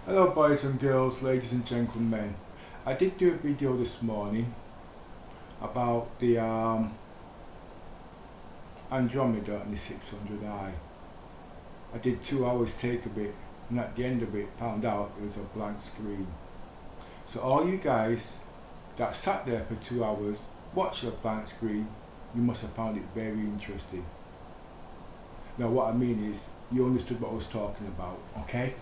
Hello boys and girls, ladies and gentlemen. I did do a video this morning about the Andromeda and the 600i. I did 2 hours take of it, and at the end of it found out it was a blank screen. So all you guys that sat there for 2 hours, watched a blank screen, you must have found it very interesting. Now what I mean is, you understood what I was talking about, okay?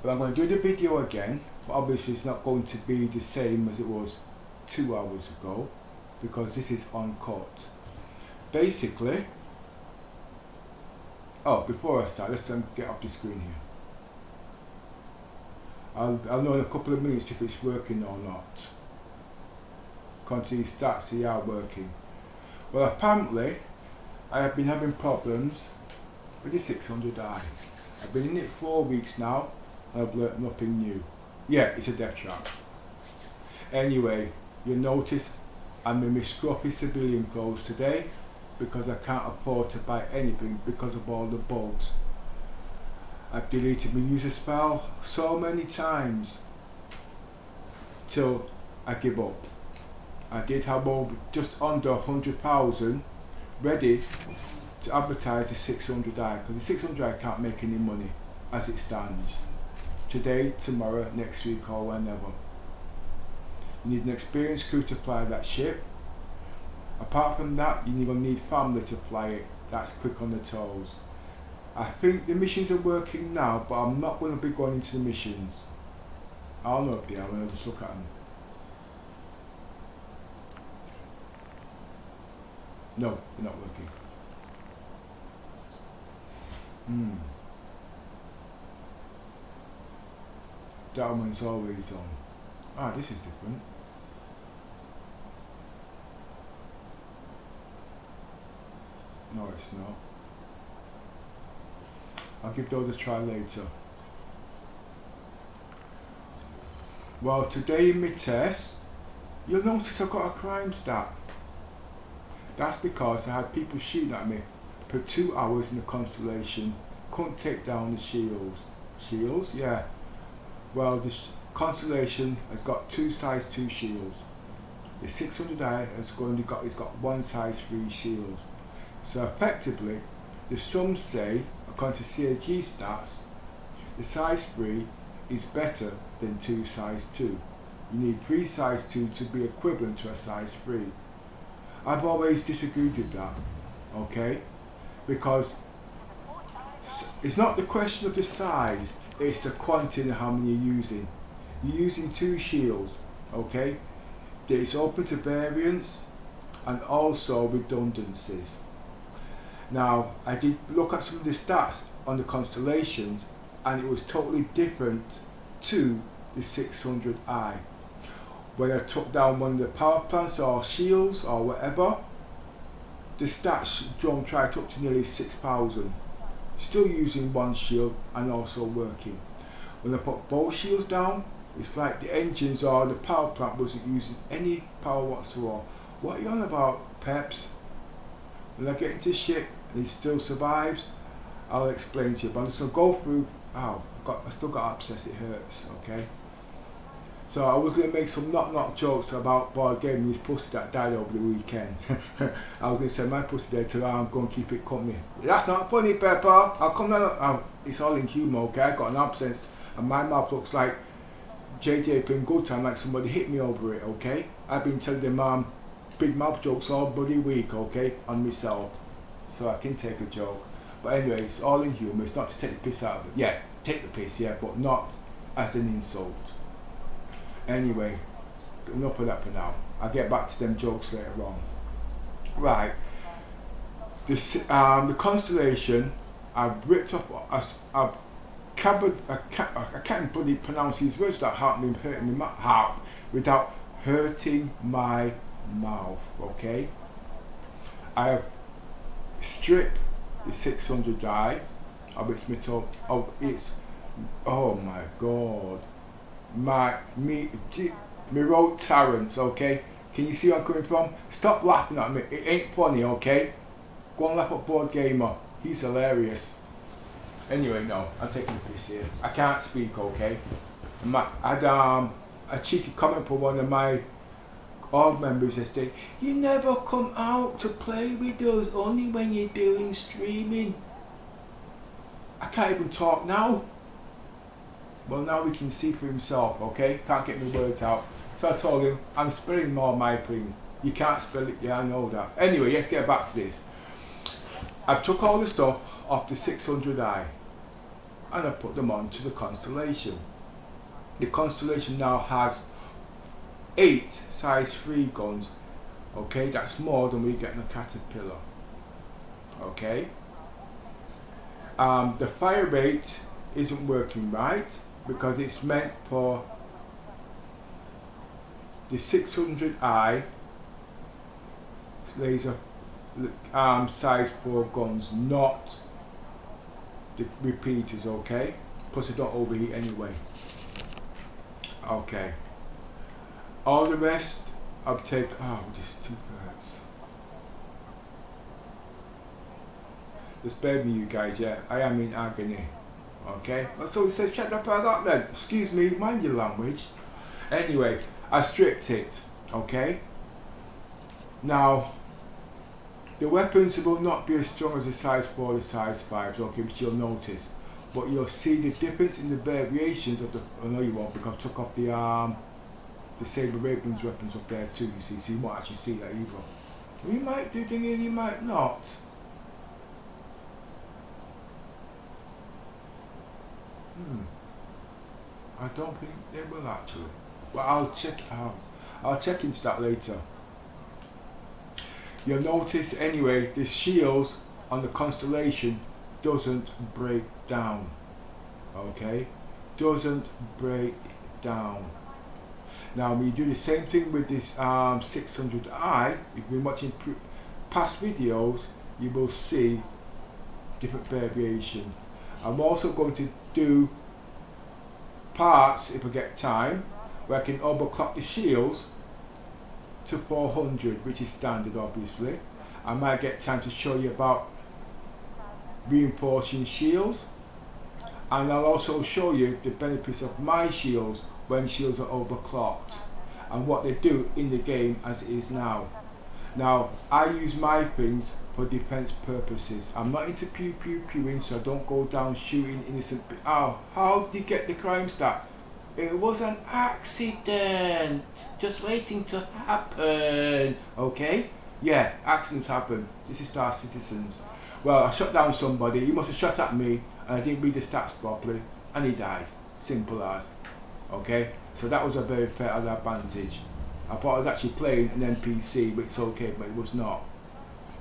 But I'm going to do the video again, but obviously it's not going to be the same as it was 2 hours ago, because this is uncut. Basically, before I start, let's get off the screen here. I'll know in a couple of minutes if it's working or not. Can't see stats, they are working. Well, apparently, I have been having problems with the 600i. I've been in it 4 weeks now, and I've learnt nothing new. Yeah, it's a death trap. Anyway, you'll notice I'm in my scruffy civilian clothes today because I can't afford to buy anything because of all the bugs. I've deleted my user spell so many times till I give up. I did have just under 100,000 ready to advertise the 600i, because the 600i can't make any money as it stands. Today, tomorrow, next week or whenever. You need an experienced crew to fly that ship. Apart from that, you're going to need family to fly it. That's quick on the toes. I think the missions are working now, but I'm not going to be going into the missions. I don't know if they are, I'll just look at them. No, they're not working. That one's always on. Ah, this is different. No, it's not. I'll give those a try later. Well, today in my test, you'll notice I've got a crime stat. That's because I had people shooting at me for 2 hours in the constellation. Couldn't take down the shields. Shields? Yeah. Well, this constellation has got 2 size 2 shields. The 600i has only got 1 size 3 shields. So effectively, some say, according to CAG stats, the size 3 is better than 2 size 2. You need 3 size 2 to be equivalent to a size 3. I've always disagreed with that, okay? Because it's not the question of the size, it's the quantity and how many you're using. You're using 2 shields, okay? It's open to variance and also redundancies. Now, I did look at some of the stats on the constellations, and it was totally different to the 600i. When I took down one of the power plants or shields or whatever, the stats jumped right up to nearly 6,000. Still using 1 shield and also working. When I put both shields down, it's like the engines or the power plant wasn't using any power whatsoever. What are you on about, Peps? When I get into ship and it still survives, I'll explain to you. But I'm just going to go through. I still got abscess, it hurts, okay? So I was going to make some knock-knock jokes about board game and his pussy that died over the weekend. I was going to say my pussy dead till I'm going to keep it company. That's not funny, Pepper. I'll come down. It's all in humour, okay? I got an abscess and my mouth looks like JJ playing good time, like somebody hit me over it, okay? I've been telling them big mouth jokes all bloody week, okay? On myself. So I can take a joke. But anyway, it's all in humour. It's not to take the piss out of it. Yeah, take the piss, yeah, but not as an insult. Anyway, enough of that for now. I'll get back to them jokes later on. Right. The constellation, I've ripped up, I can't bloody pronounce these words without hurting my heart, without hurting my mouth, okay? I have stripped the 600i of its metal, oh my god. Me wrote Terrence, okay? Can you see where I'm coming from? Stop laughing at me, it ain't funny, okay? Go and laugh at Board Gamer, he's hilarious. Anyway, no, I'm taking the piss here. I can't speak, okay? I had a cheeky comment from one of my old members that said, "You never come out to play with us, only when you're doing streaming." I can't even talk now. Well, now we can see for himself, okay? Can't get my words out. So I told him, I'm spelling more my things. You can't spell it, yeah, I know that. Anyway, let's get back to this. I took all the stuff off the 600i and I put them onto the constellation. The constellation now has 8 size 3 guns. Okay, that's more than we get in a Caterpillar. Okay. The fire rate isn't working right because it's meant for the 600i laser size 4 guns, not the repeaters, okay? Plus it don't overheat anyway. Okay. All the rest I'll take, just 2 birds. Just bear with me, you guys, yeah? I am in agony. Okay? So he says, shut up about that then. Excuse me, mind your language. Anyway, I stripped it, okay? Now, the weapons will not be as strong as the size 4 or the size 5s, okay, which you'll notice. But you'll see the difference in the variations of the, I know you won't because I took off the Saber Ravens weapons up there too, you see, so you won't actually see that either. You might do things and you might not. I don't think they will actually. But I'll check it out. I'll check into that later. You'll notice anyway, the shields on the constellation doesn't break down. Okay? Doesn't break down. Now when you do the same thing with this 600i, if you've been watching past videos, you will see different variations. I'm also going to do parts, if I get time, where I can overclock the shields to 400, which is standard obviously. I might get time to show you about reinforcing shields, and I'll also show you the benefits of my shields when shields are overclocked and what they do in the game as it is now. Now, I use my things for defense purposes. I'm not into pew pew pewing, so I don't go down shooting innocent people. Oh, how did you get the crime stat? It was an accident, just waiting to happen. Okay? Yeah, accidents happen. This is Star Citizens. Well, I shot down somebody, he must have shot at me, and I didn't read the stats properly, and he died. Simple as. Okay? So that was a very fair advantage. I thought I was actually playing an NPC, but it's okay, but it was not.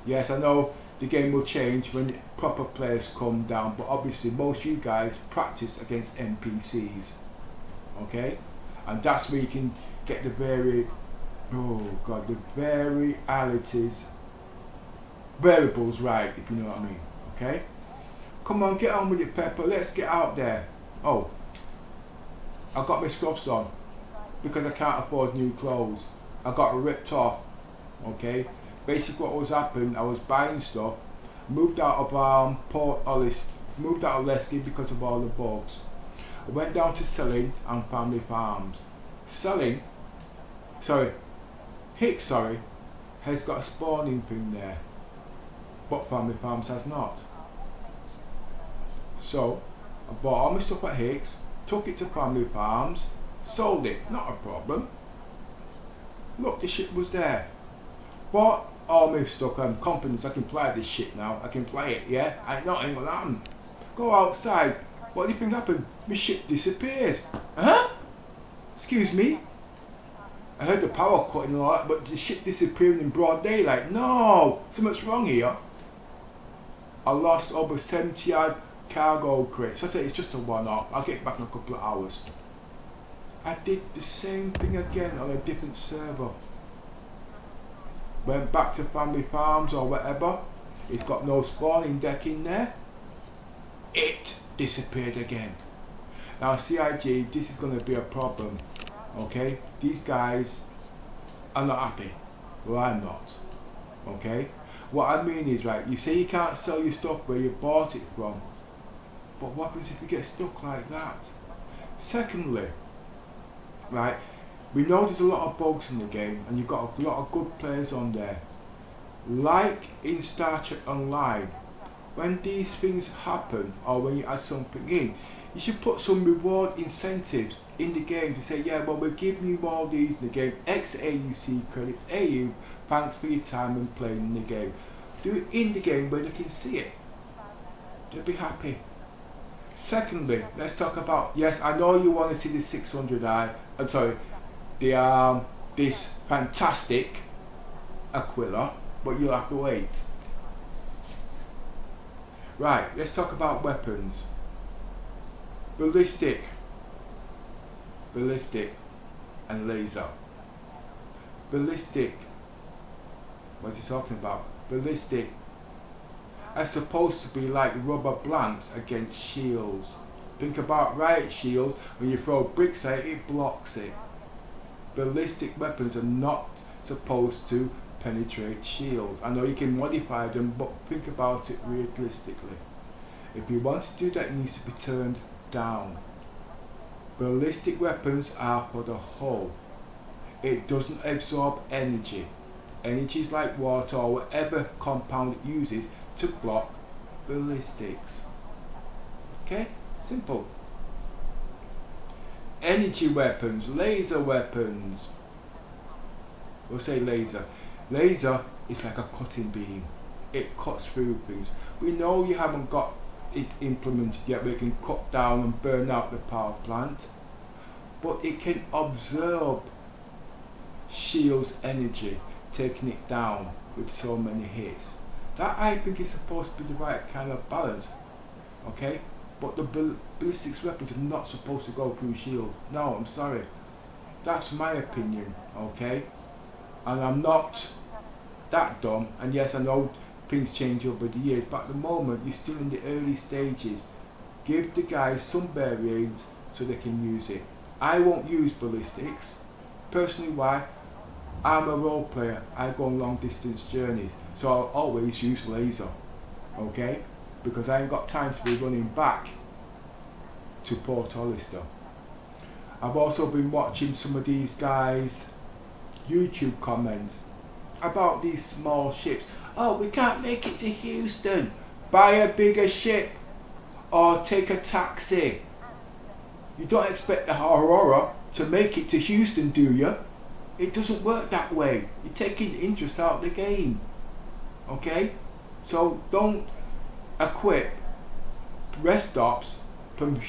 Yes, I know the game will change when proper players come down, but obviously most of you guys practice against NPCs. Okay? And that's where you can get the the variables right, if you know what I mean. Okay? Come on, get on with it, Pepper, let's get out there. Oh, I got my scrubs on because I can't afford new clothes. I got ripped off. Okay? Basically what was happening, I was buying stuff, moved out of Port Ollis, moved out of Leskie because of all the bugs. I went down to Selling and Family Farms. Hicks has got a spawning thing there, but Family Farms has not. So I bought all my stuff at Hicks, took it to Family Farms, sold it, not a problem. Look, the shit was there. Bought all my stuff, I'm confident I can play this shit now. I can play it, yeah? Ain't nothing will happen. Go outside. What do you think happened? My shit disappears. Huh? Excuse me? I heard the power cutting and all that, but the shit disappearing in broad daylight. No! Something's wrong here. I lost over 70 odd cargo crates. I said it's just a one-off. I'll get it back in a couple of hours. I did the same thing again on a different server. Went back to Family Farms or whatever. It's got no spawning deck in there. It disappeared again. Now CIG, this is going to be a problem. Okay? These guys are not happy. Well, I'm not. Okay? What I mean is, right, you say you can't sell your stuff where you bought it from. But what happens if you get stuck like that? Secondly, right, we know there's a lot of bugs in the game and you've got a lot of good players on there. Like in Star Trek Online, when these things happen or when you add something in, you should put some reward incentives in the game to say, yeah, well, we're giving you all these in the game, X aUEC credits, AU, thanks for your time and playing in the game. Do it in the game where they can see it. They'll be happy. Secondly, let's talk about, yes, I know you want to see the 600i, I'm sorry, the this fantastic Aquila, but you'll have to wait. Right, let's talk about weapons. Ballistic, and laser. Ballistic, what's he talking about? Ballistic are supposed to be like rubber blanks against shields. Think about riot shields, when you throw bricks at it, it blocks it. Ballistic weapons are not supposed to penetrate shields. I know you can modify them, but think about it realistically. If you want to do that, it needs to be turned down. Ballistic weapons are for the hull. It doesn't absorb energy. Energy is like water or whatever compound it uses to block ballistics. Okay? Simple. Energy weapons, laser weapons. We'll say laser. Laser is like a cutting beam. It cuts through things. We know you haven't got it implemented yet where it can cut down and burn out the power plant, but it can absorb shield's energy, taking it down with so many hits. That I think is supposed to be the right kind of balance. Okay? But the ballistics weapons are not supposed to go through shield. No, I'm sorry. That's my opinion, okay? And I'm not that dumb, and yes, I know things change over the years, but at the moment you're still in the early stages. Give the guys some variants so they can use it. I won't use ballistics. Personally, why? I'm a role player. I go on long distance journeys, so I'll always use laser, okay? Because I ain't got time to be running back to Port Hollister. I've also been watching some of these guys' YouTube comments about these small ships. Oh, we can't make it to Houston. Buy a bigger ship or take a taxi. You don't expect the Aurora to make it to Houston, do you? It doesn't work that way. You're taking the interest out of the game. Okay? So don't equip rest stops from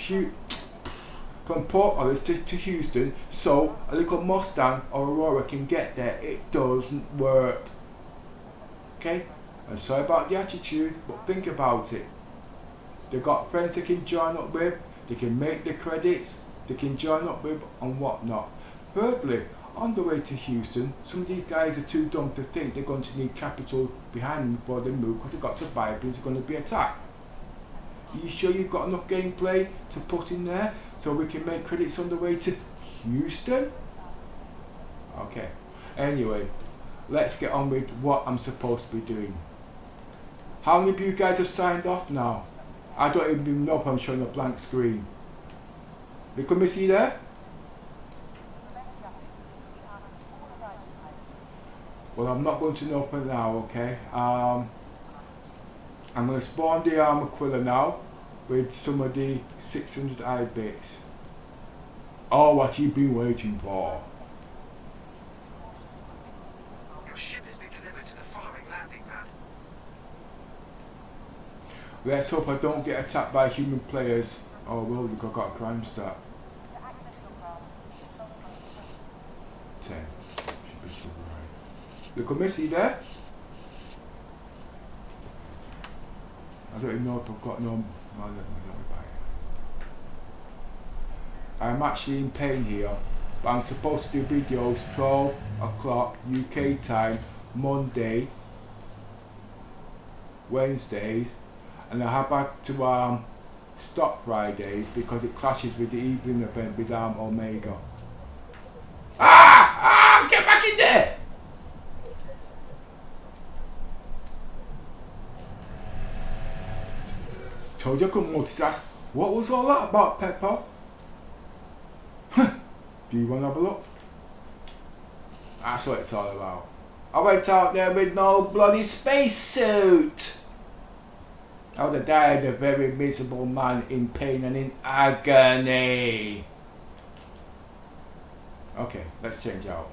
Port Hollister to Houston so a little Mustang or Aurora can get there. It doesn't work. Okay? I'm sorry about the attitude, but think about it. They've got friends they can join up with, they can make the credits, they can join up with and whatnot. Thirdly, on the way to Houston, some of these guys are too dumb to think they're going to need capital behind them before they move because they've got to buy things they're going to be attacked. Are you sure you've got enough gameplay to put in there so we can make credits on the way to Houston? Okay, anyway, let's get on with what I'm supposed to be doing. How many of you guys have signed off now? I don't even know if I'm showing a blank screen. Can we see there? Well, I'm not going to know for now, okay? I'm going to spawn the Aquila now with some of the 600i bits. Oh, what you've been waiting for. Your ship has been delivered to the following landing pad. Let's hope I don't get attacked by human players. Oh well, you've got a crime stat. 10. Should be still right. Look at Missy there. I don't even know if I've got no. I'm actually in pain here, but I'm supposed to do videos 12 o'clock UK time, Monday, Wednesdays, and I have had to stop Fridays because it clashes with the evening event with Omega. Get back in there! Told you I couldn't multitask. What was all that about, Pepper? Do you want to have a look? That's what it's all about. I went out there with no bloody spacesuit. I would have died a very miserable man in pain and in agony. Okay, let's change out.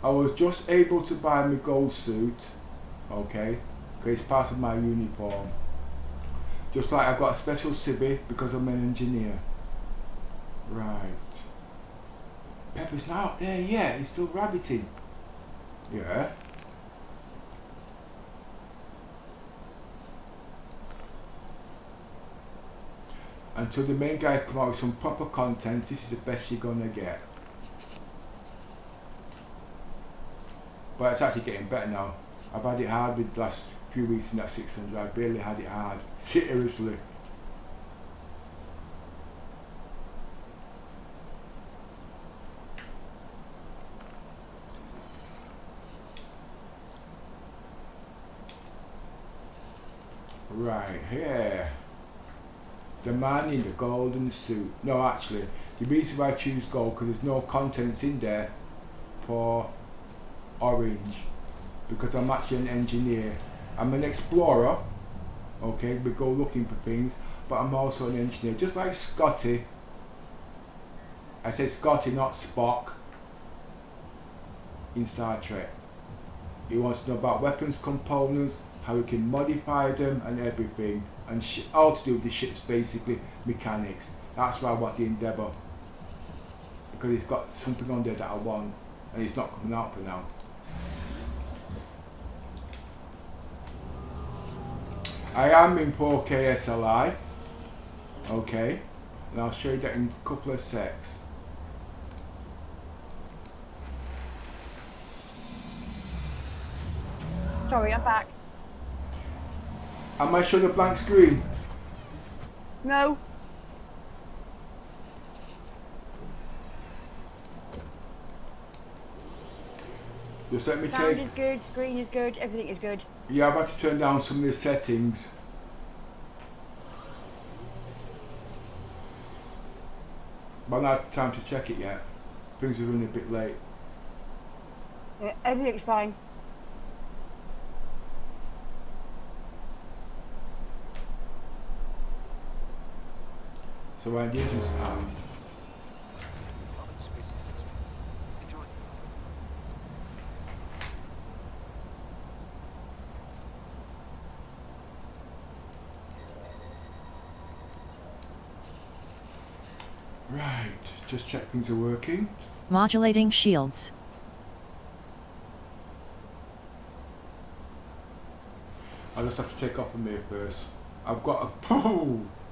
I was just able to buy my gold suit, okay, because it's part of my uniform. Just like I've got a special civvy because I'm an engineer. Right. Pepper's not out there yet, he's still rabbiting. Yeah. Until the main guys come out with some proper content, this is the best you're gonna get. But it's actually getting better now. I've had it hard with the last few weeks in that 600, I barely had it hard. Seriously. Right, here. The man in the golden suit. No, actually, the reason why I choose gold because there's no contents in there for orange. Because I'm actually an engineer. I'm an explorer. Okay, we go looking for things, but I'm also an engineer. Just like Scotty. I said Scotty, not Spock. In Star Trek. He wants to know about weapons components, how we can modify them and everything, and all to do with the ships, basically mechanics. That's why I want the Endeavour, because it's got something on there that I want, and it's not coming out for now. I am in 4K SLI, okay, and I'll show you that in a couple of secs. Sorry, I'm back. Am I showing a blank screen? No. Just let me Sound take. is good, screen is good, everything is good. Yeah, I've had to turn down some of the settings. But I've not had time to check it yet. Things are running a bit late. Yeah, everything's fine. So when the engines Enjoy. right, just check things are working. Modulating shields. I'll just have to take off from here first. I've got a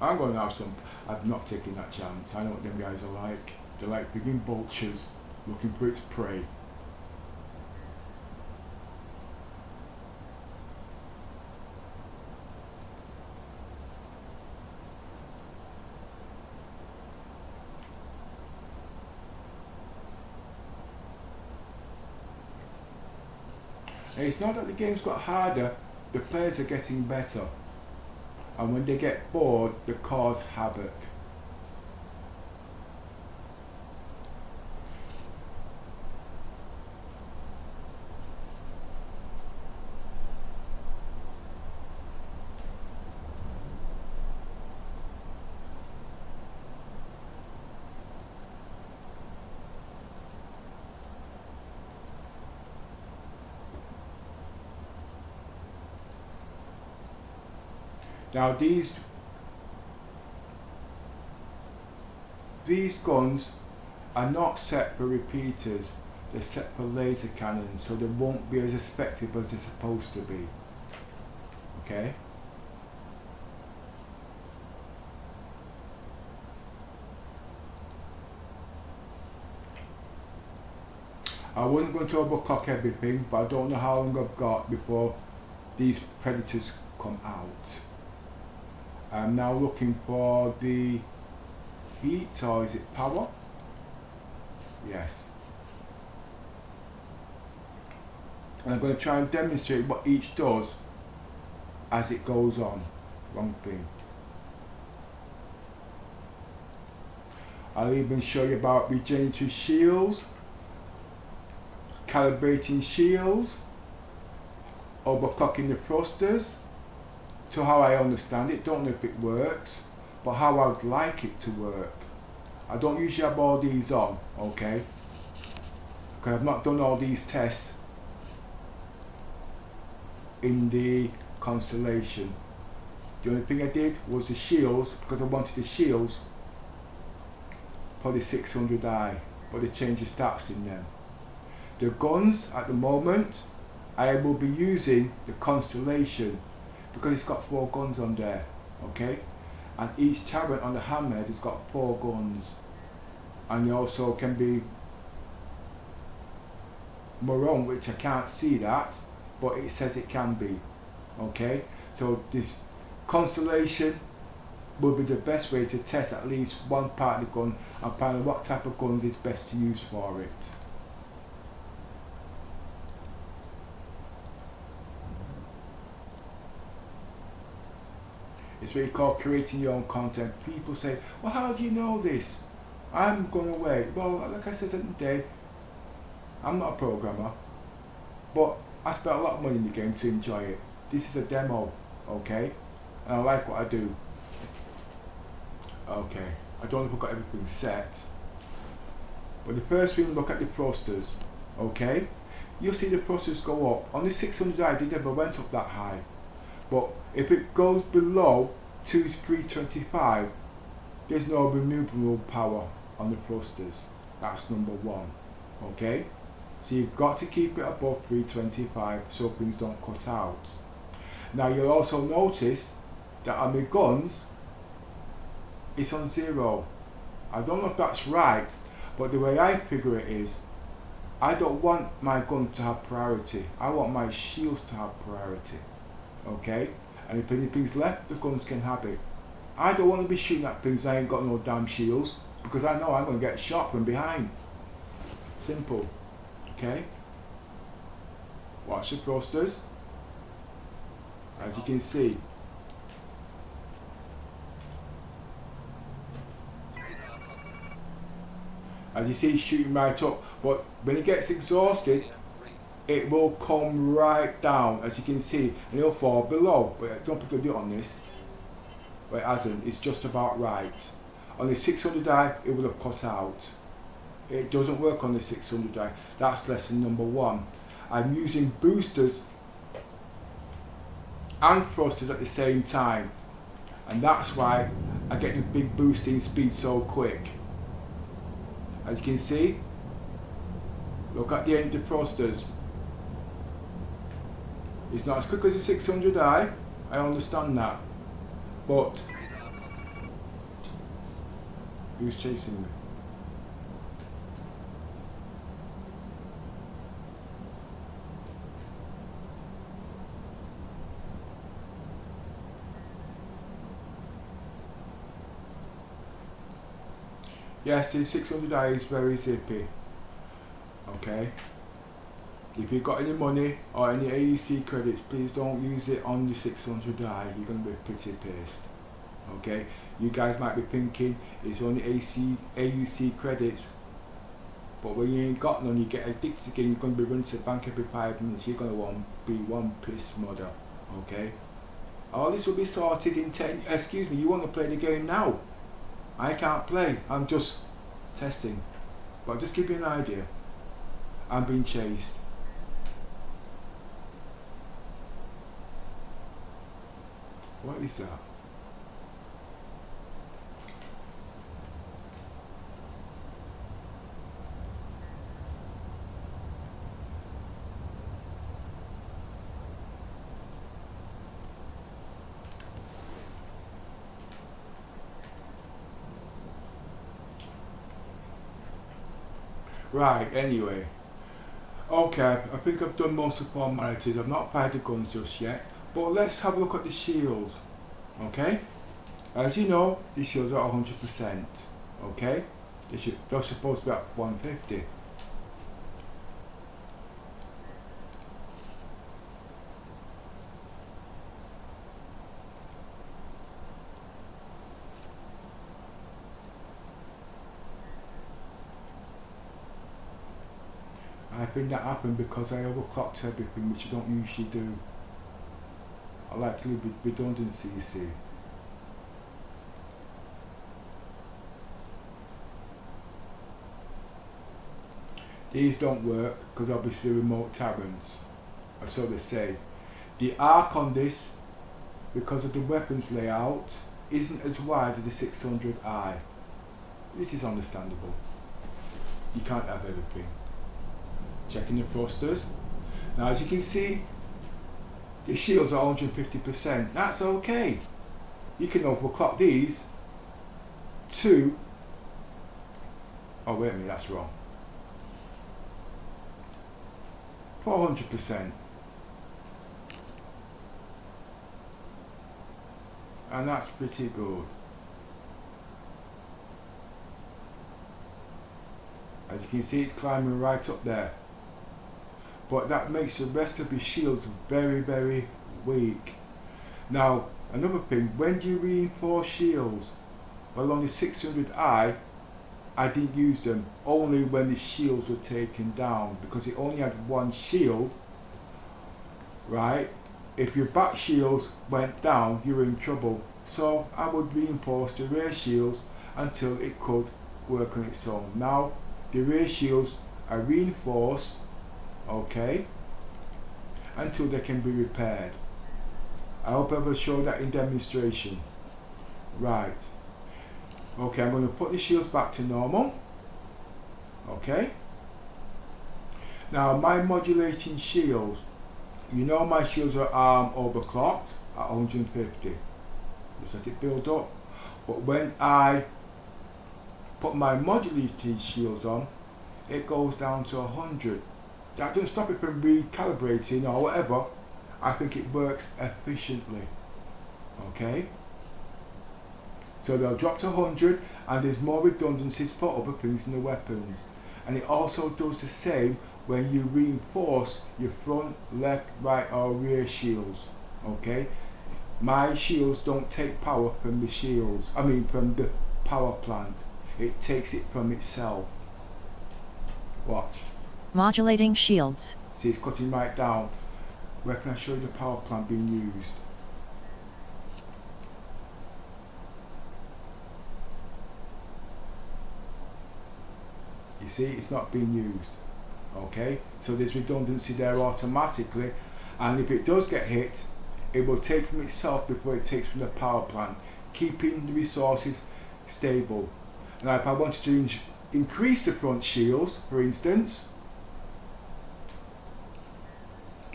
I'm going to have some. I've not taken that chance. I know what them guys are like. They're like big vultures looking for its prey. And it's not that the game's got harder, the players are getting better. And when they get bored, they cause havoc. Now these guns are not set for repeaters, they're set for laser cannons, so they won't be as effective as they're supposed to be. Okay? I wasn't going to overclock everything, but I don't know how long I've got before these predators come out. I'm now looking for the heat, or is it power? Yes. And I'm going to try and demonstrate what each does as it goes on. Wrong thing. I'll even show you about regenerative shields, calibrating shields, overclocking the thrusters, to how I understand it. Don't know if it works, but how I would like it to work. I don't usually have all these on, okay? Because I've not done all these tests in the constellation. The only thing I did was the shields, because I wanted the shields for the 600i, but they changed the stats in them. The guns at the moment, I will be using the constellation because it's got 4 guns on there, okay? And each turret on the hammerhead has got 4 guns, and they also can be maroon, which I can't see that, but it says it can be, okay? So this constellation will be the best way to test at least one part of the gun and find out what type of guns is best to use for it. It's what you call creating your own content. People say, well, how do you know this? I'm going away. Well, like I said at the day, I'm not a programmer, but I spent a lot of money in the game to enjoy it. This is a demo, okay? And I like what I do. Okay, I don't know if I've got everything set. But the first thing, look at the thrusters, okay? You'll see the thrusters go up. On the 600i, they never went up that high. But if it goes below 325, there's no removable power on the thrusters. That's number 1, okay? So you've got to keep it above 325 so things don't cut out. Now you'll also notice that on the guns, it's on 0. I don't know if that's right, but the way I figure it is, I don't want my gun to have priority. I want my shields to have priority. Okay? And if anything's left, the guns can have it. I don't want to be shooting at things I ain't got no damn shields, because I know I'm going to get shot from behind. Simple. Okay? Watch the thrusters. As you can see. As you see, it's shooting right up. But when it gets exhausted, it will come right down, as you can see, and it'll fall below. But don't put a on this. But it hasn't. It's just about right. On the 600i, it will have cut out. It doesn't work on the 600i. That's lesson number 1. I'm using boosters and thrusters at the same time, and that's why I get the big boosting speed so quick. As you can see, look at the end of the thrusters. It's not as quick as the 600i, I understand that, but who's chasing me? Yes, the 600i is very zippy. Okay. If you've got any money or any aUEC credits, please don't use it on the 600i. You're going to be pretty pissed. Okay. You guys might be thinking it's only aUEC credits, but when you ain't got none, you get addicted again. You're going to be running to the bank every 5 minutes. You're going to want to be one pissed mother. Okay. All this will be sorted in 10. Excuse me. You want to play the game now? I can't play, I'm just testing. But just give you an idea. I'm being chased. What is that? Right, anyway. Okay, I think I've done most of the formalities. I've not fired the guns just yet. But let's have a look at the shields. Okay? As you know, these shields are 100%. Okay? They're supposed to be at 150. think that happened because I overclocked everything, which I don't usually do. I like to leave redundancy, you see. These don't work because obviously remote tyrants, or so they say. The arc on this, because of the weapons layout, isn't as wide as the 600i. This is understandable. You can't have everything. Checking the thrusters. Now as you can see, the shields are 150%. That's okay. You can overclock these to... Oh wait a minute, that's wrong. 400%. And that's pretty good. As you can see, it's climbing right up there. But that makes the rest of your shields very, very weak. Now, another thing, when do you reinforce shields? Well, on the 600i, I didn't use them only when the shields were taken down, because it only had one shield, right? If your back shields went down, you were in trouble. So I would reinforce the rear shields until it could work on its own. Now the rear shields are reinforced, okay, until they can be repaired. I hope I will show that in demonstration. Right. Okay, I'm going to put the shields back to normal. Okay. Now my modulating shields, you know my shields are overclocked at 150. Just let it build up. But when I put my modulating shields on, it goes down to 100. That doesn't stop it from recalibrating or whatever. I think it works efficiently. Okay. So they'll drop to 100, and there's more redundancies for other things in the weapons. And it also does the same when you reinforce your front, left, right or rear shields. Okay, my shields don't take power from the shields, from the power plant. It takes it from itself. Watch. Modulating shields. See, it's cutting right down. Where can I show you the power plant being used? You see, it's not being used. Okay, so there's redundancy there automatically, and if it does get hit, it will take from itself before it takes from the power plant, keeping the resources stable. Now if I wanted to increase the front shields, for instance,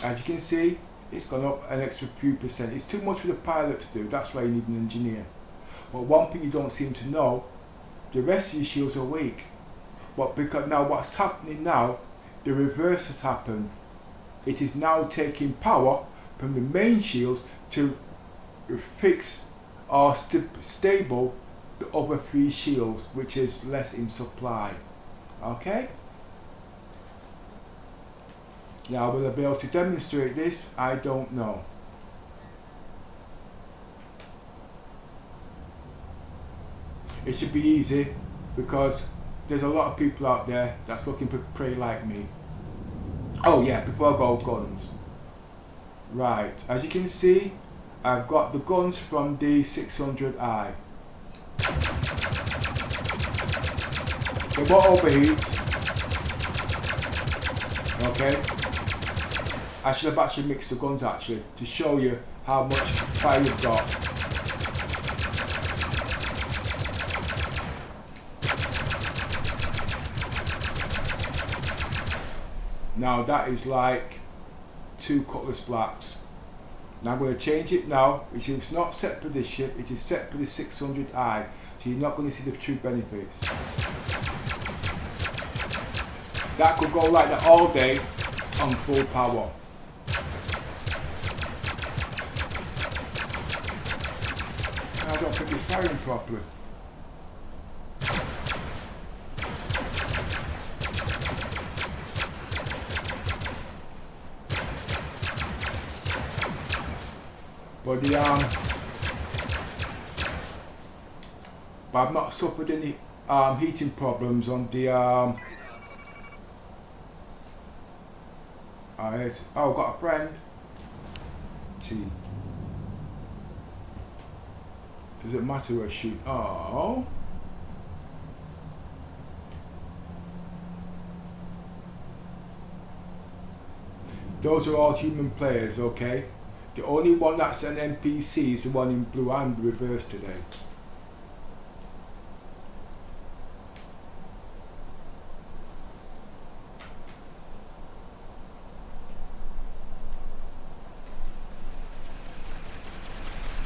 as you can see, it's gone up an extra few percent. It's too much for the pilot to do, that's why you need an engineer. But one thing you don't seem to know, the rest of your shields are weak. But because now what's happening now, the reverse has happened. It is now taking power from the main shields to fix or stable the other three shields, which is less in supply. Okay? Now will I be able to demonstrate this? I don't know. It should be easy because there's a lot of people out there that's looking for prey like me. Oh yeah, before I go, guns. Right, as you can see, I've got the guns from the 600i. They won't overheat. Okay. I should have actually mixed the guns actually to show you how much fire you've got. Now that is like 2 cutlass blacks. Now I'm going to change it now, which is not set for this ship, it is set for the 600i, so you're not going to see the true benefits. That could go like that all day on full power. I don't think it's firing properly. But I've not suffered any heating problems on the Oh, got a friend. T. Does it matter where I shoot? Oh. Those are all human players, okay? The only one that's an NPC is the one in blue. I'm reversed today.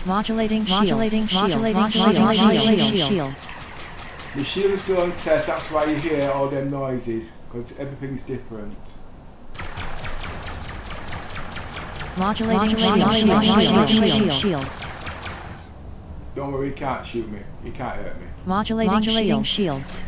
Modulating shields. The shield is still on test, that's why you hear all them noises, because everything's different. Modulating shields. Don't worry, you can't shoot me. You can't hurt me. Modulating shields.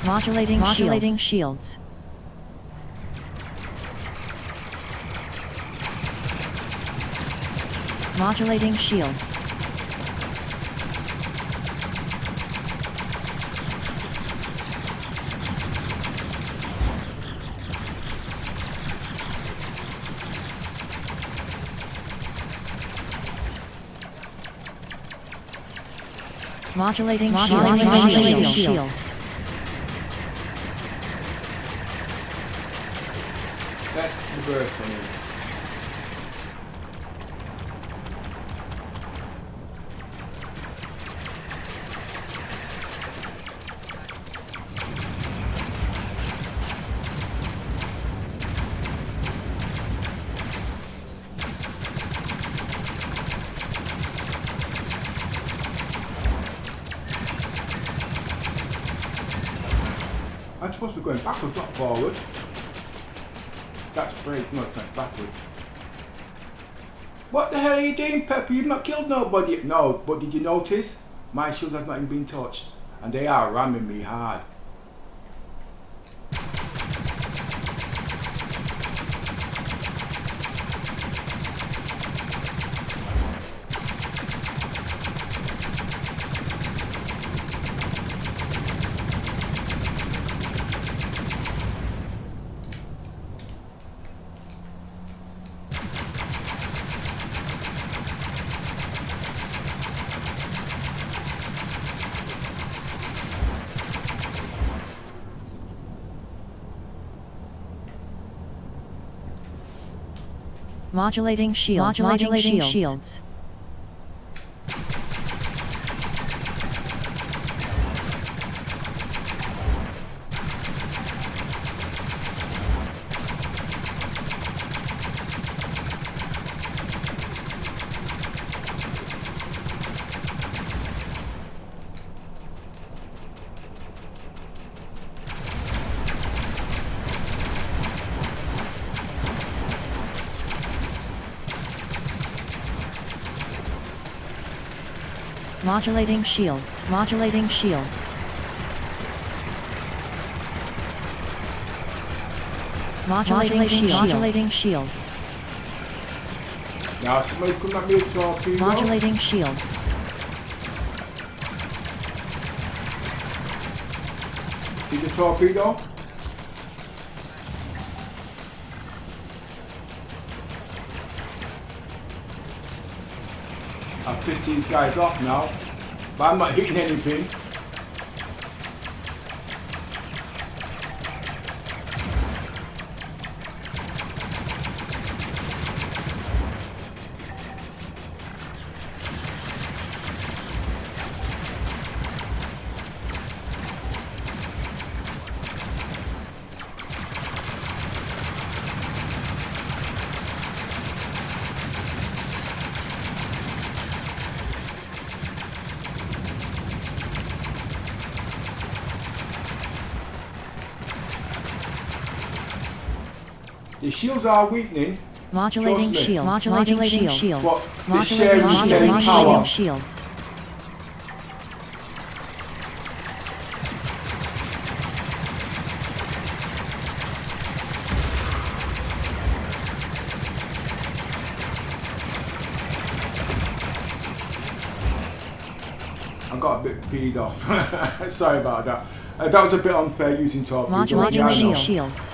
Modulating shields. Modulating shields. Modulating shields. Let's reverse on it. I'm supposed to be going backwards, not forward. That's brave, no, it's not backwards. What the hell are you doing, Pepper? You've not killed nobody. No, but did you notice? My shield has not even been touched. And they are ramming me hard. Modulating shields. Modulating shields. Modulating shields. Modulating shields. Now somebody's coming at me with torpedo. Modulating shields. See the torpedo? I've pissed these guys off now, but I'm not hitting anything. The shields are weakening. Modulating shields. Modulating shields. But the sharing power. Shields. got a bit peed off. Sorry about that. That was a bit unfair using torpedoes. Modulating Yeah, I know. shields.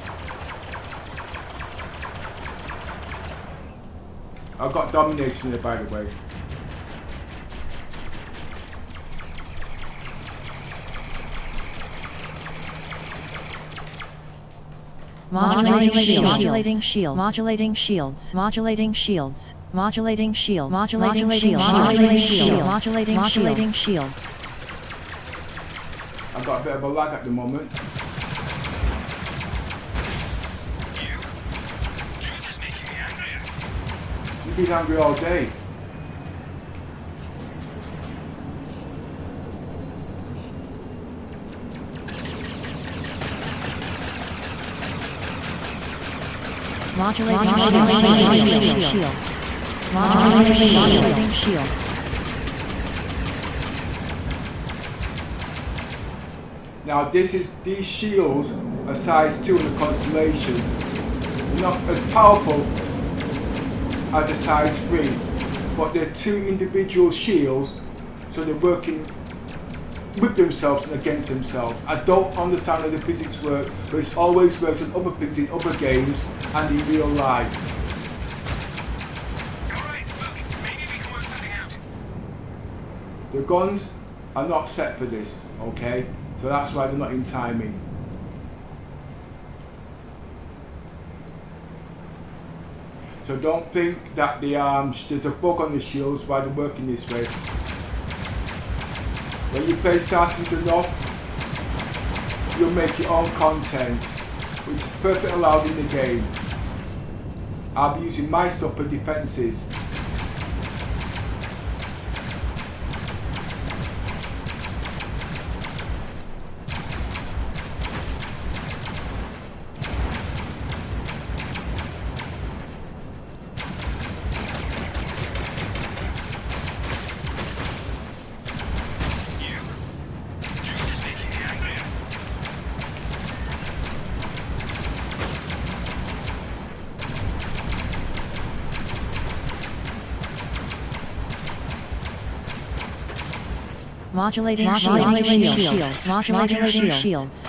I've got dominating there, by the way. Modulating shields. Modulating shields. Modulating shields. Modulating shields. Modulating shields. Modulating shields. Modulating shields. I've got a bit of a lag at the moment. You're just making me angrier. You've been angry all day. Modulating shields. Modulating shields. Now these shields are size 2 in the constellation. They're not as powerful as a size 3, but they're 2 individual shields, so they're working with themselves and against themselves. I don't understand how the physics work, but it always works on other things in other games and in real life. Alright, look, maybe we can work something out. The guns are not set for this, okay? So that's why they're not in timing. So don't think that there's a bug on the shields while they're working this way. When you play Star Citizen enough, you'll make your own content, which is perfectly allowed in the game. I'll be using my stuff for defences. You're just making me angrier. Modulating shields. Modulating shields.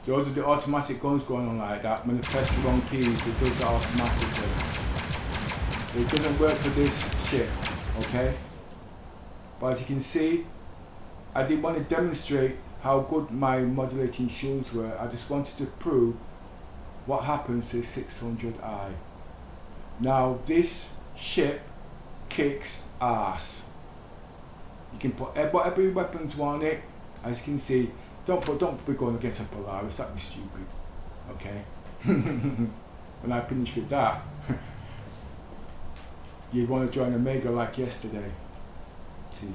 Those are the automatic guns going on like that. When you press the wrong keys, it does that automatically. It doesn't work for this ship, okay? But as you can see, I didn't want to demonstrate how good my modulating shields were. I just wanted to prove what happens to 600i. Now this ship kicks ass. You can put whatever weapons on it. As you can see, don't be going against a Polaris, that'd be stupid. Okay? When I finish with that, you'd want to join a Mega like yesterday. See.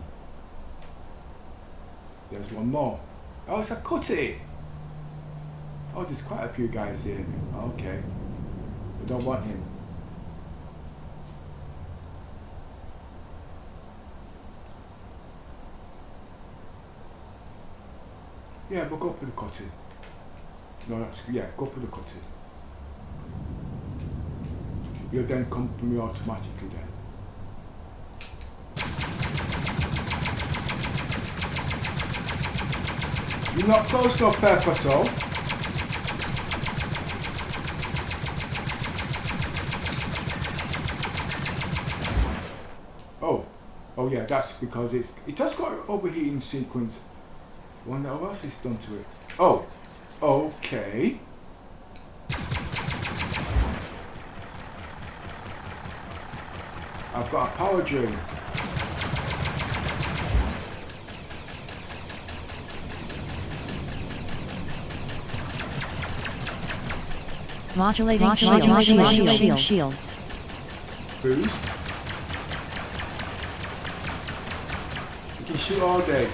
There's one more. Oh, it's a Cutty! Oh, there's quite a few guys here. Okay. I don't want him. Yeah, but go for the Cutty. No, yeah, go for the Cutty. You'll then come for me automatically then. You're not close enough, Pepper, so. Oh yeah, that's because it has got an overheating sequence. Wonder what else it's done to it. Oh, okay. I've got a power drain. Modulating shields. Boost. You can shoot all day.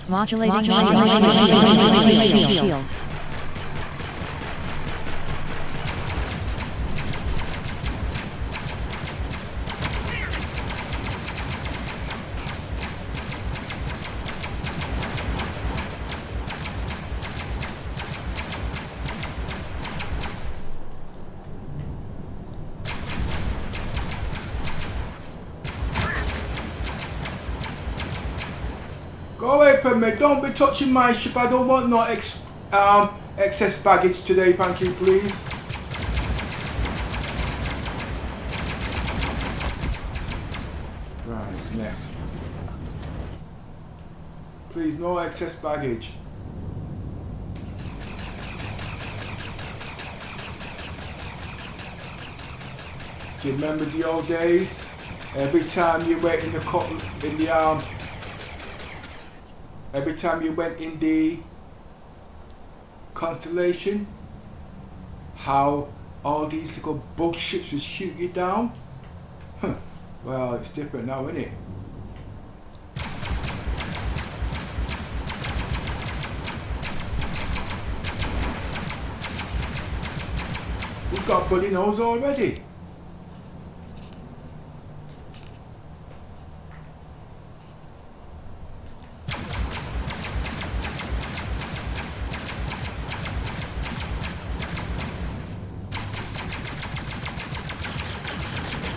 Modulating shields. Go away from me, don't be touching my ship. I don't want no excess baggage today, thank you please. Right, next. Please, no excess baggage. Do you remember the old days? Every time you went in the every time you went in the constellation, how all these little bug ships would shoot you down? Well, it's different now, isn't it? He's got a bloody nose already.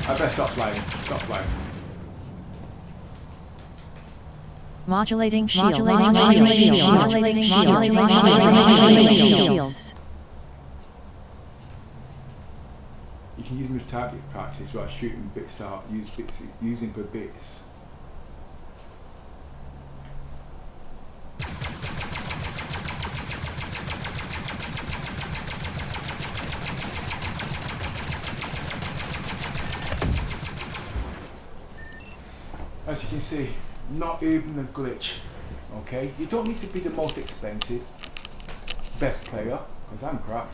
I better stop flying. Stop flying. Modulating shields. You can use them as target practice while shooting bits out, using good bits. As you can see, not even a glitch. Okay, you don't need to be the most expensive, best player, because I'm crap.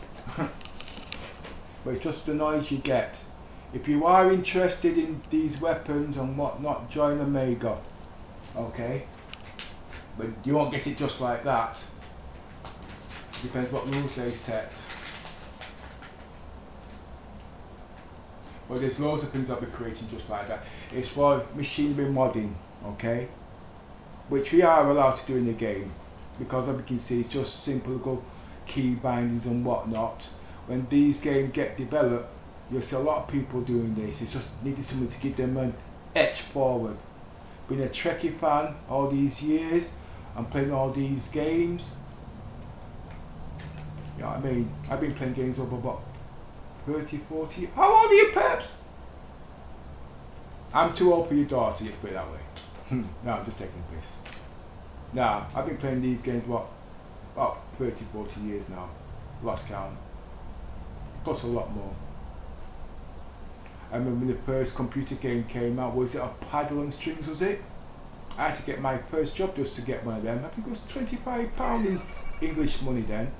But it's just the noise you get. If you are interested in these weapons and whatnot, join Omega. Okay, but you won't get it just like that. Depends what rules they set. But there's loads of things I'll be creating just like that. It's for machinery modding, okay? Which we are allowed to do in the game. Because as you can see, it's just simple little key bindings and whatnot. When these games get developed, you'll see a lot of people doing this. It's just needed something to give them an edge forward. Being a Trekkie fan all these years and playing all these games, you know what I mean? I've been playing games over about 30, 40. How old are you, Peps? I'm too old for your daughter, let's put it that way. No, I'm just taking this. Nah, I've been playing these games, what, about 30, 40 years now. Lost count. Plus a lot more. I remember when the first computer game came out, was it a paddle and strings, was it? I had to get my first job just to get one of them. I think it was £25 in English money then.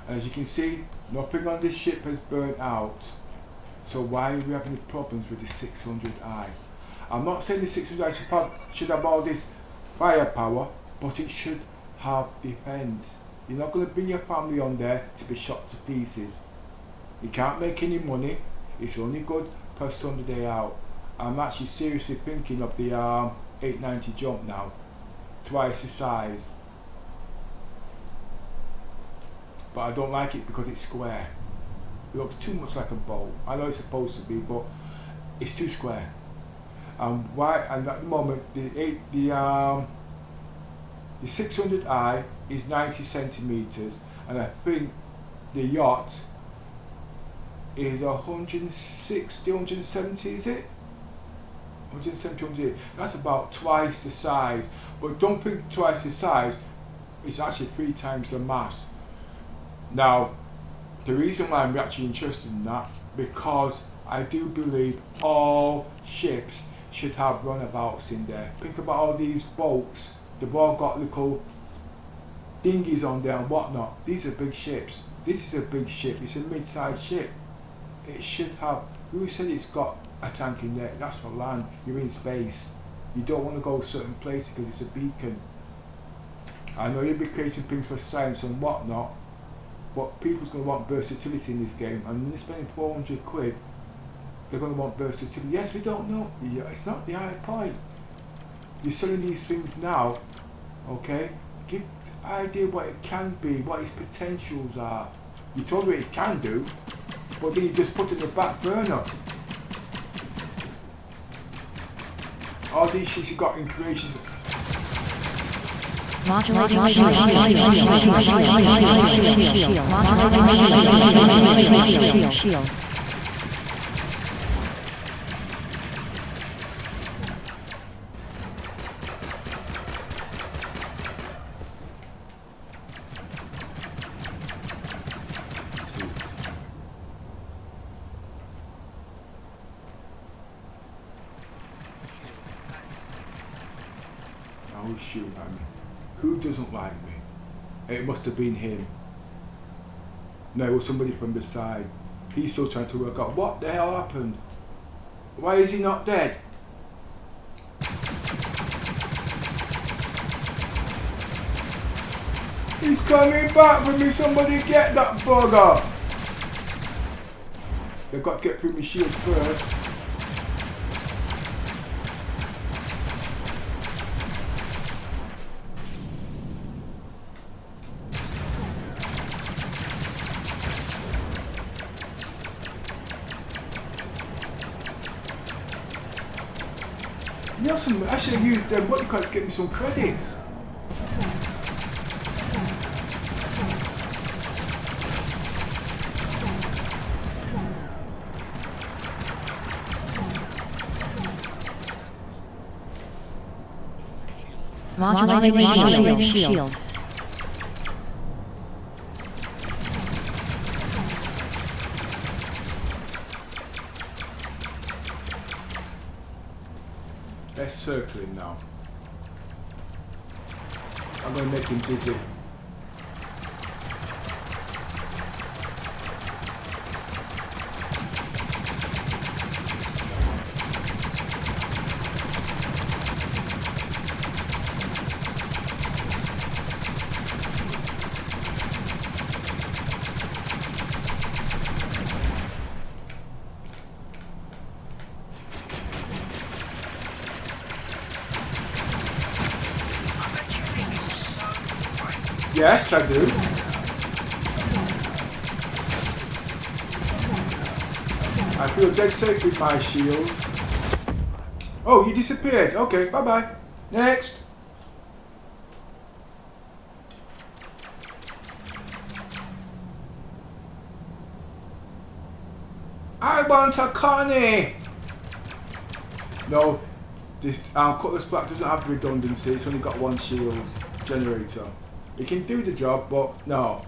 As you can see, nothing on this ship has burnt out. So why are we having problems with the 600i? I'm not saying the 600i should have all this firepower, but it should have defense. You're not going to bring your family on there to be shot to pieces. You can't make any money. It's only good per Sunday day out. I'm actually seriously thinking of the 890 jump now. Twice the size. But I don't like it because it's square. It looks too much like a bowl. I know it's supposed to be, but it's too square. Why? And at the moment, the 600i is 90 centimeters, and I think the yacht is 160, 170. Is it? 170, 180. That's about twice the size. But don't think twice the size. It's actually 3 times the mass. Now, the reason why I'm actually interested in that, because I do believe all ships should have runabouts in there. Think about all these boats, they've all got little dinghies on there and whatnot. These are big ships. This is a big ship, it's a mid-sized ship. It should have Who said it's got a tank in there? That's for land. You're in space. You don't want to go certain places because it's a beacon. I know you'll be creating things for science and whatnot, but people's going to want versatility in this game, and when they're spending 400 quid, they're going to want versatility. Yes, we don't know. Yeah, it's not the high point. You're selling these things now, okay? Give the idea what it can be, what its potentials are. You told me what it can do, but then you just put it in the back burner. All these shit you got in creations. Modulating shields. Who's shooting at me? Who doesn't like me? It must have been him. No, it was somebody from the side. He's still trying to work out what the hell happened. Why is he not dead? He's coming back for me. Somebody get that bugger. They've got to get through my shield first. You know, I should have used them, what do you call it, to get me some credits. Modulating shields. They're circling now. I'm going to make him dizzy. Yes, I do. I feel dead safe with my shield. Oh, you disappeared. Okay, bye-bye. Next. I want a Connie. No, this Cutlass Black doesn't have redundancy. It's only got one shield generator. It can do the job, but no.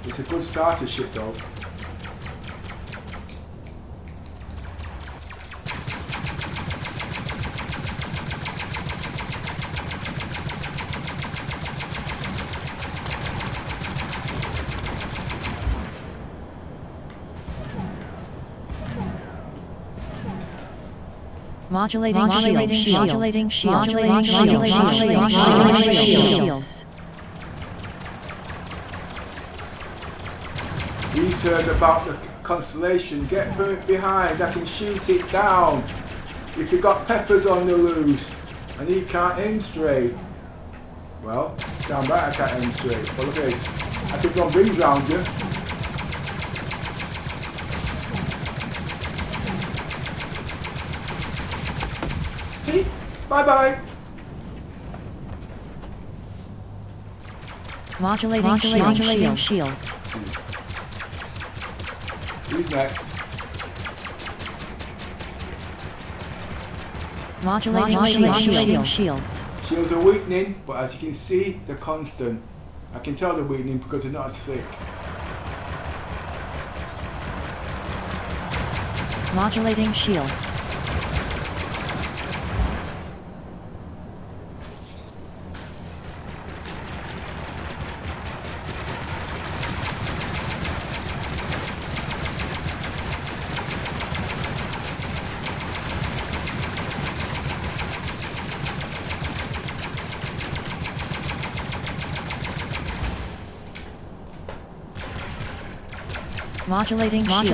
It's a good starter ship though. Modulating shields. He's heard about the constellation. Get behind. I can shoot it down. If you got peppers on the loose and he can't aim straight. Well, down right I can't aim straight. Well, look at this. I can run rings round you. Bye-bye. Modulating shields. Who's next? Modulating shields. Shields are weakening, but as you can see, they're constant. I can tell they're weakening because they're not as thick. Modulating shields. Modulating shields.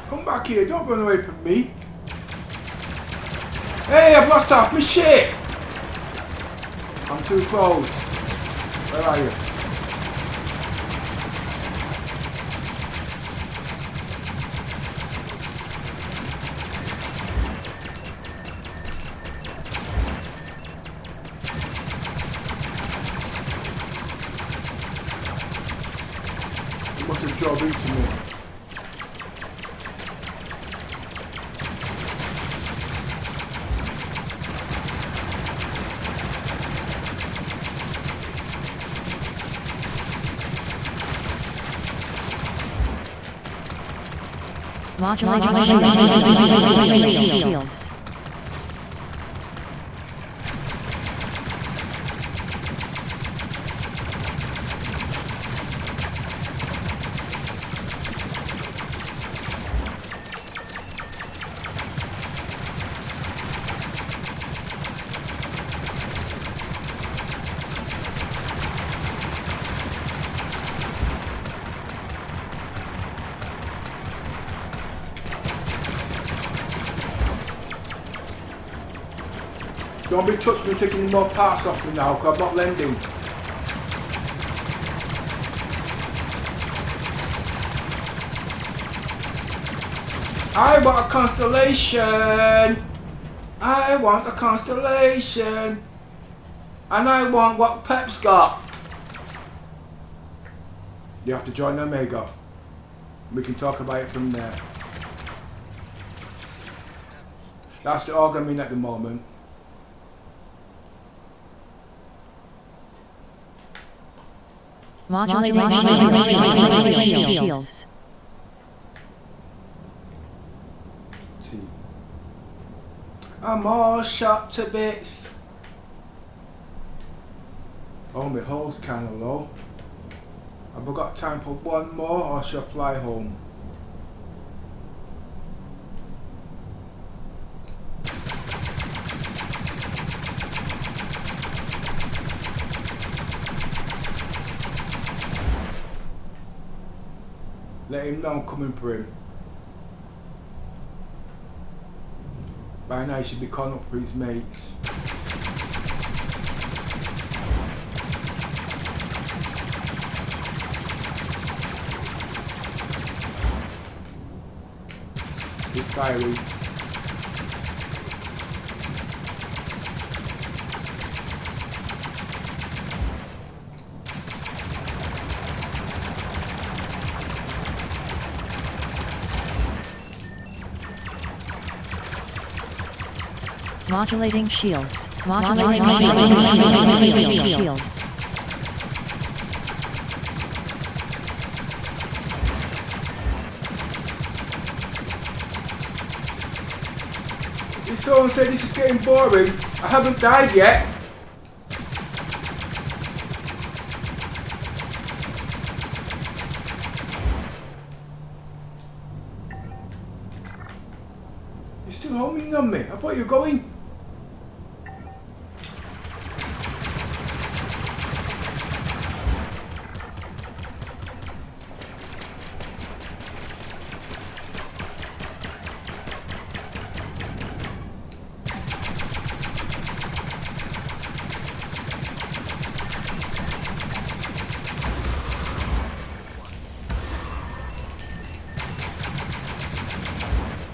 Come back here, don't run away from me. Hey, I've lost half my shit. I'm too close. Where are you? You must have job eating me. Modulating shields. Don't be touching me, taking any more parts off me now, because I'm not lending. I want a constellation! I want a constellation! And I want what Pep's got! You have to join Omega. We can talk about it from there. That's the organ I'm in at the moment. Modulating shields. See. I'm all shot to bits. Oh, my hole's kinda low. Have I got time for one more or shall I fly home? Let him know I'm coming for him. By now he should be calling up for his mates. He's firing. Modulating shields. Modulating shields. If someone said this is getting boring, I haven't died yet. You're still homing on me. I thought you were going.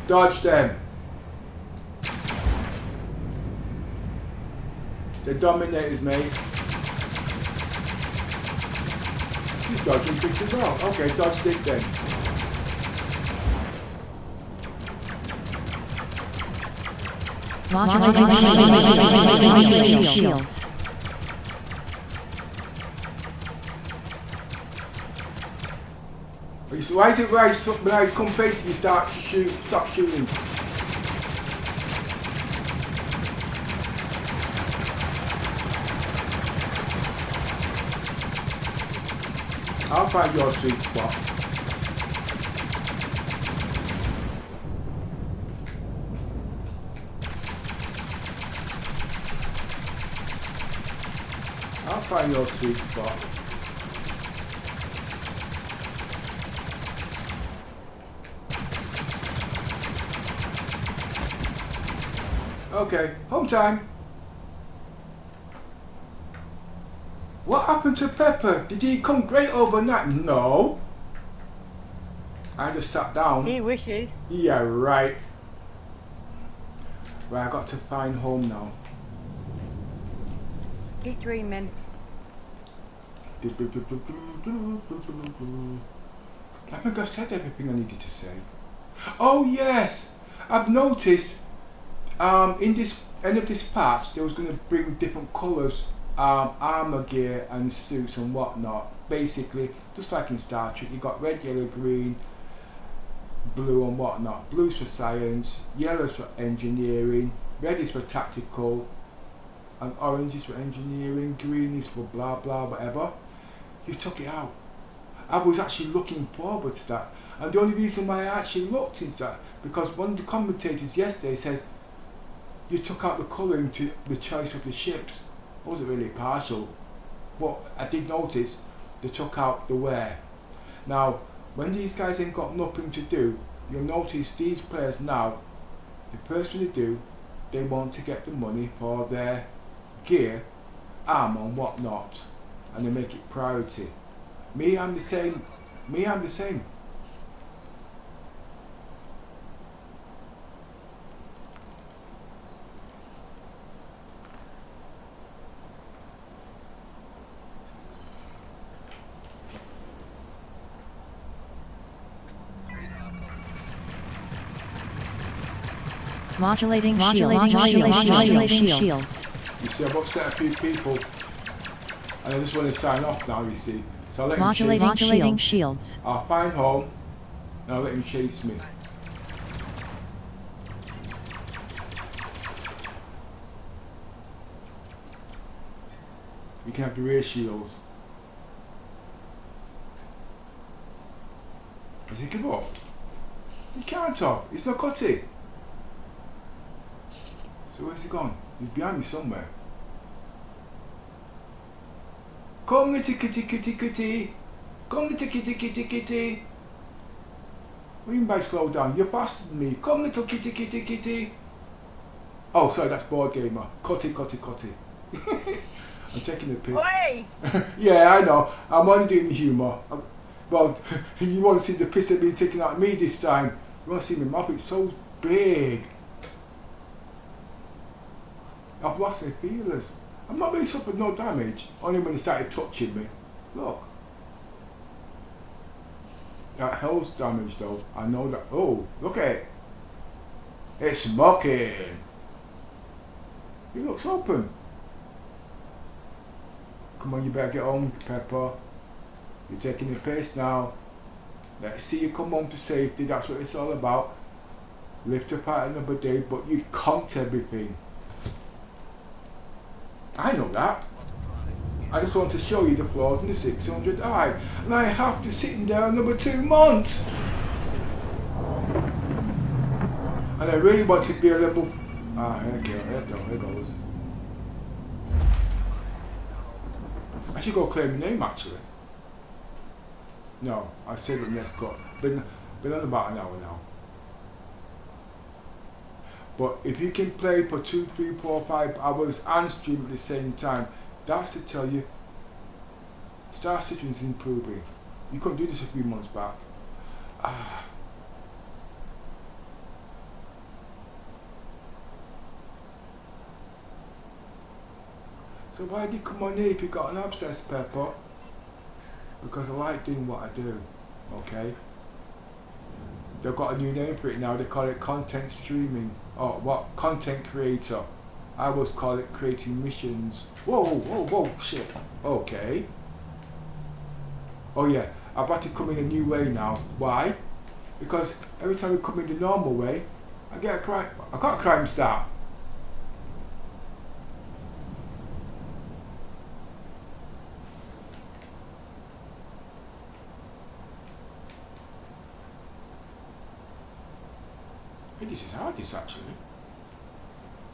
Dodge them. They're dominators, mate. He's dodging things as well. Okay, dodge this then. Modulating shields. Why is it right when I come facing you stop shooting? I'll find your sweet spot. I'll find your sweet spot. Okay, home time. What happened to Pepper? Did he come great overnight? No. I just sat down. He wishes. Yeah, right. Right, I got to find home now. Keep dreaming. I think I said everything I needed to say. Oh yes, I've noticed in this end of this patch they was going to bring different colours, armour gear and suits and whatnot. Basically, just like in Star Trek, you got red, yellow, green, blue and whatnot. Blue's for science, yellow's for engineering, red is for tactical, and orange is for engineering, green is for blah blah whatever. You took it out. I was actually looking forward to that, and the only reason why I actually looked into that because one of the commentators yesterday says you took out the colouring to the choice of the ships. I wasn't really partial, but I did notice they took out the wear. Now, when these guys ain't got nothing to do, you'll notice these players now, the first thing they do, they want to get the money for their gear, armor and whatnot, and they make it priority. Me, I'm the same. Modulating shields. You see, I've upset a few people, and I just want to sign off now, you see. So I'll let him Modulating shields. I'll find home, and I'll let him chase me. You can have the rear shields. Does he give up? He can't talk. He's not cut it. So where's he gone? He's behind me somewhere. Come little kitty kitty kitty. Come little kitty kitty kitty. What do you mean by slow down? You're faster than me. Come little kitty kitty kitty. Oh sorry, that's board gamer. Cutty. I'm taking the piss. Oi! Yeah, I know. I'm only doing the humour. Well, you want to see the piss that being taken out of me this time. You want to see my mouth? It's so big. I've lost my feelers. I'm not really suffered no damage, only when they started touching me. Look. That hell's damage though. I know that. Oh, look at it. It's smoking. It looks open. Come on, you better get home, Pepper. You're taking the piss now. Let's see you come home to safety. That's what it's all about. Lift up at another day, but you conked everything. I know that. I just want to show you the flaws in the 600i, and I have to sit in there another 2 months. And I really want to be a level. Here goes. I should go claim the name actually. No, I said it next cut. Been on about an hour now. But if you can play for 2, 3, 4, 5 hours and stream at the same time, that's to tell you Star Citizen's improving. You couldn't do this a few months back. So why did you come on here if you got an abscess, Pepper? Because I like doing what I do, okay? They've got a new name for it now. They call it content streaming. Or what? Content creator. I always call it creating missions. Whoa, whoa, whoa, shit. Okay. Oh yeah, I've had to come in a new way now. Why? Because every time we come in the normal way, I get a crime. I got a crime stat. Hey, this is hard, this actually.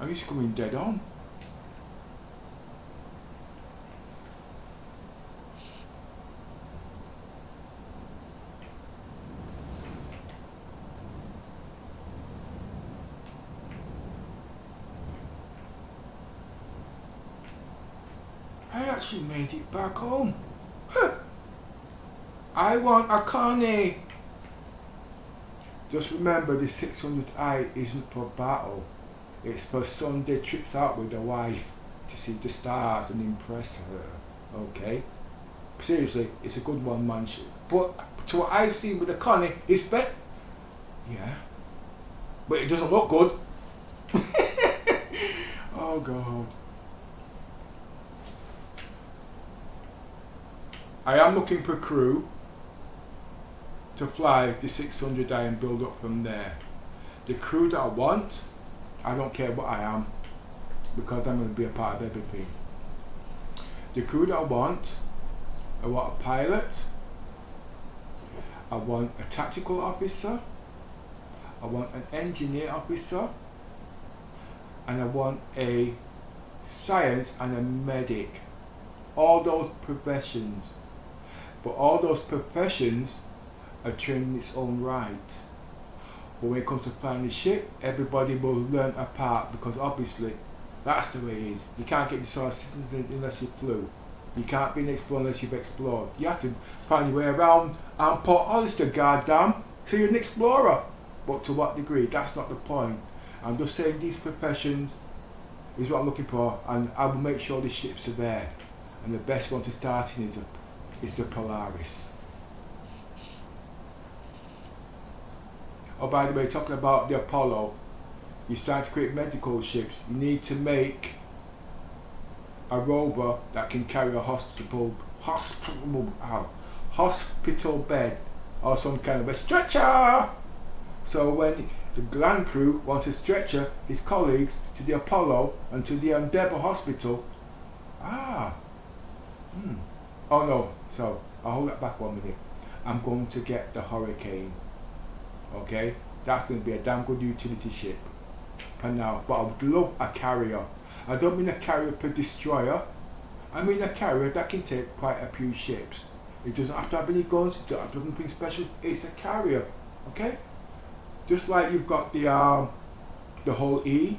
I used to come in dead on. I actually made it back home. Huh. I want a Connie. Just remember the 600i isn't for battle. It's for Sunday trips out with the wife to see the stars and impress her. Okay? Seriously, it's a good one, man. But to what I've seen with the Connie, it's better. Yeah. But it doesn't look good. Oh God. I am looking for crew to fly the 600i and build up from there. The crew that I want, I don't care what I am, because I'm going to be a part of everything. The crew that I want a pilot, I want a tactical officer, I want an engineer officer, and I want a science and a medic. All those professions. But all those professions are trained in its own right. But when it comes to flying the ship, everybody will learn a part, because obviously that's the way it is. You can't get the solar systems unless you flew. You can't be an explorer unless you've explored. You have to find your way around and Port Hollister, goddamn, so you're an explorer. But to what degree? That's not the point. I'm just saying these professions is what I'm looking for, and I will make sure the ships are there. And the best one to start in is the Polaris. Oh, by the way, talking about the Apollo, you start to create medical ships. You need to make a rover that can carry a hospital bed or some kind of a stretcher. So when the land crew wants to stretcher his colleagues to the Apollo and to the Endeavour Hospital. Oh no, so I'll hold that back 1 minute. I'm going to get the Hurricane. Okay, that's going to be a damn good utility ship for now, but I would love a carrier. I don't mean a carrier per destroyer, I mean a carrier that can take quite a few ships. It doesn't have to have any guns, it doesn't have to have anything special, it's a carrier. Okay, just like you've got the whole E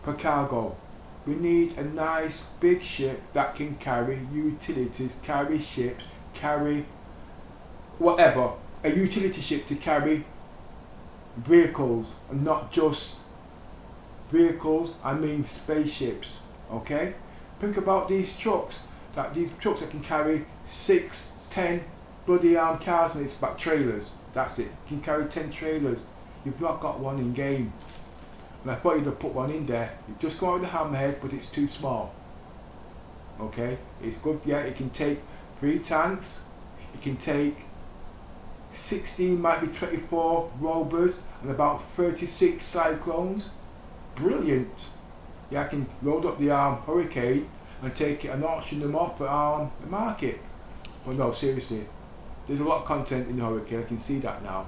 for cargo. We need a nice big ship that can carry utilities, carry ships, carry whatever. A utility ship to carry vehicles, and not just vehicles, I mean spaceships. Okay? Think about these trucks that can carry 6, 10 bloody cars in its back, trailers. That's it. You can carry 10 trailers. You've not got one in game. And I thought you'd have put one in there. You just go out with the hammerhead, but it's too small. Okay? It's good, yeah, it can take 3 tanks, it can take 16, might be 24 rovers, and about 36 cyclones. Brilliant. Yeah, I can load up the Hurricane and take it and auction them off at the market. Well no, seriously. There's a lot of content in the Hurricane, I can see that now.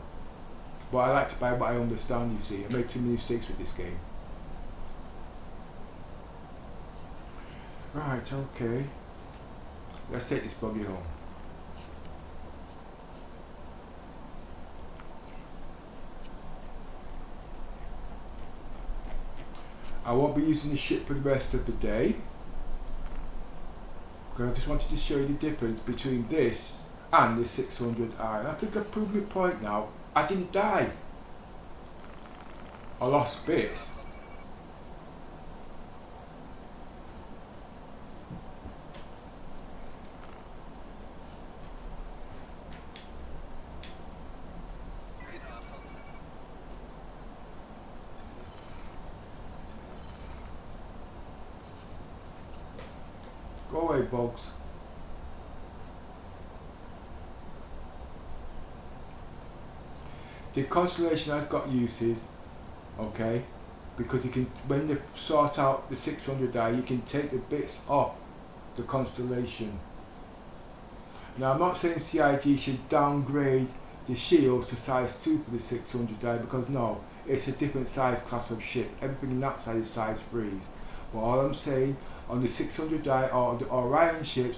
But I like to buy what I understand, you see. I made too many mistakes with this game. Right, okay. Let's take this buggy home. I won't be using the ship for the rest of the day, because I just wanted to show you the difference between this and the 600i. And I think I've proved my point now. I didn't die. I lost bits. Go away, bugs. The constellation has got uses, okay, because you can, when you sort out the 600i, you can take the bits off the constellation. Now I'm not saying CIG should downgrade the shields to size 2 for the 600i, because no, it's a different size class of ship. Everything in that size is size 3s. But all I'm saying, on the 600i or the Orion ships,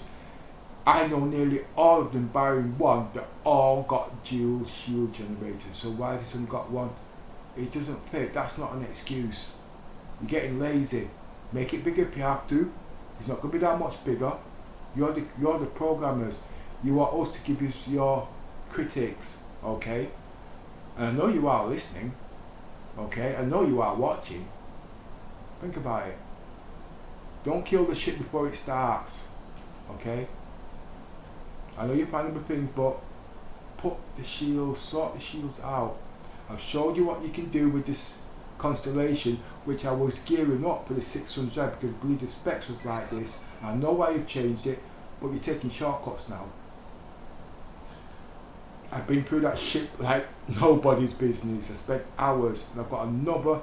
I know nearly all of them, barring one, that all got dual shield generators. So why has this one got one? It doesn't fit. That's not an excuse. You're getting lazy. Make it bigger if you have to. It's not going to be that much bigger. You're the programmers. You want us to give you your critics, okay? And I know you are listening, okay? I know you are watching. Think about it. Don't kill the ship before it starts, okay? I know you're finding the things, but put the shields, sort the shields out. I've showed you what you can do with this constellation, which I was gearing up for the 600 because I believe the specs was like this. I know why you've changed it, but you're taking shortcuts now. I've been through that ship like nobody's business. I spent hours, and I've got another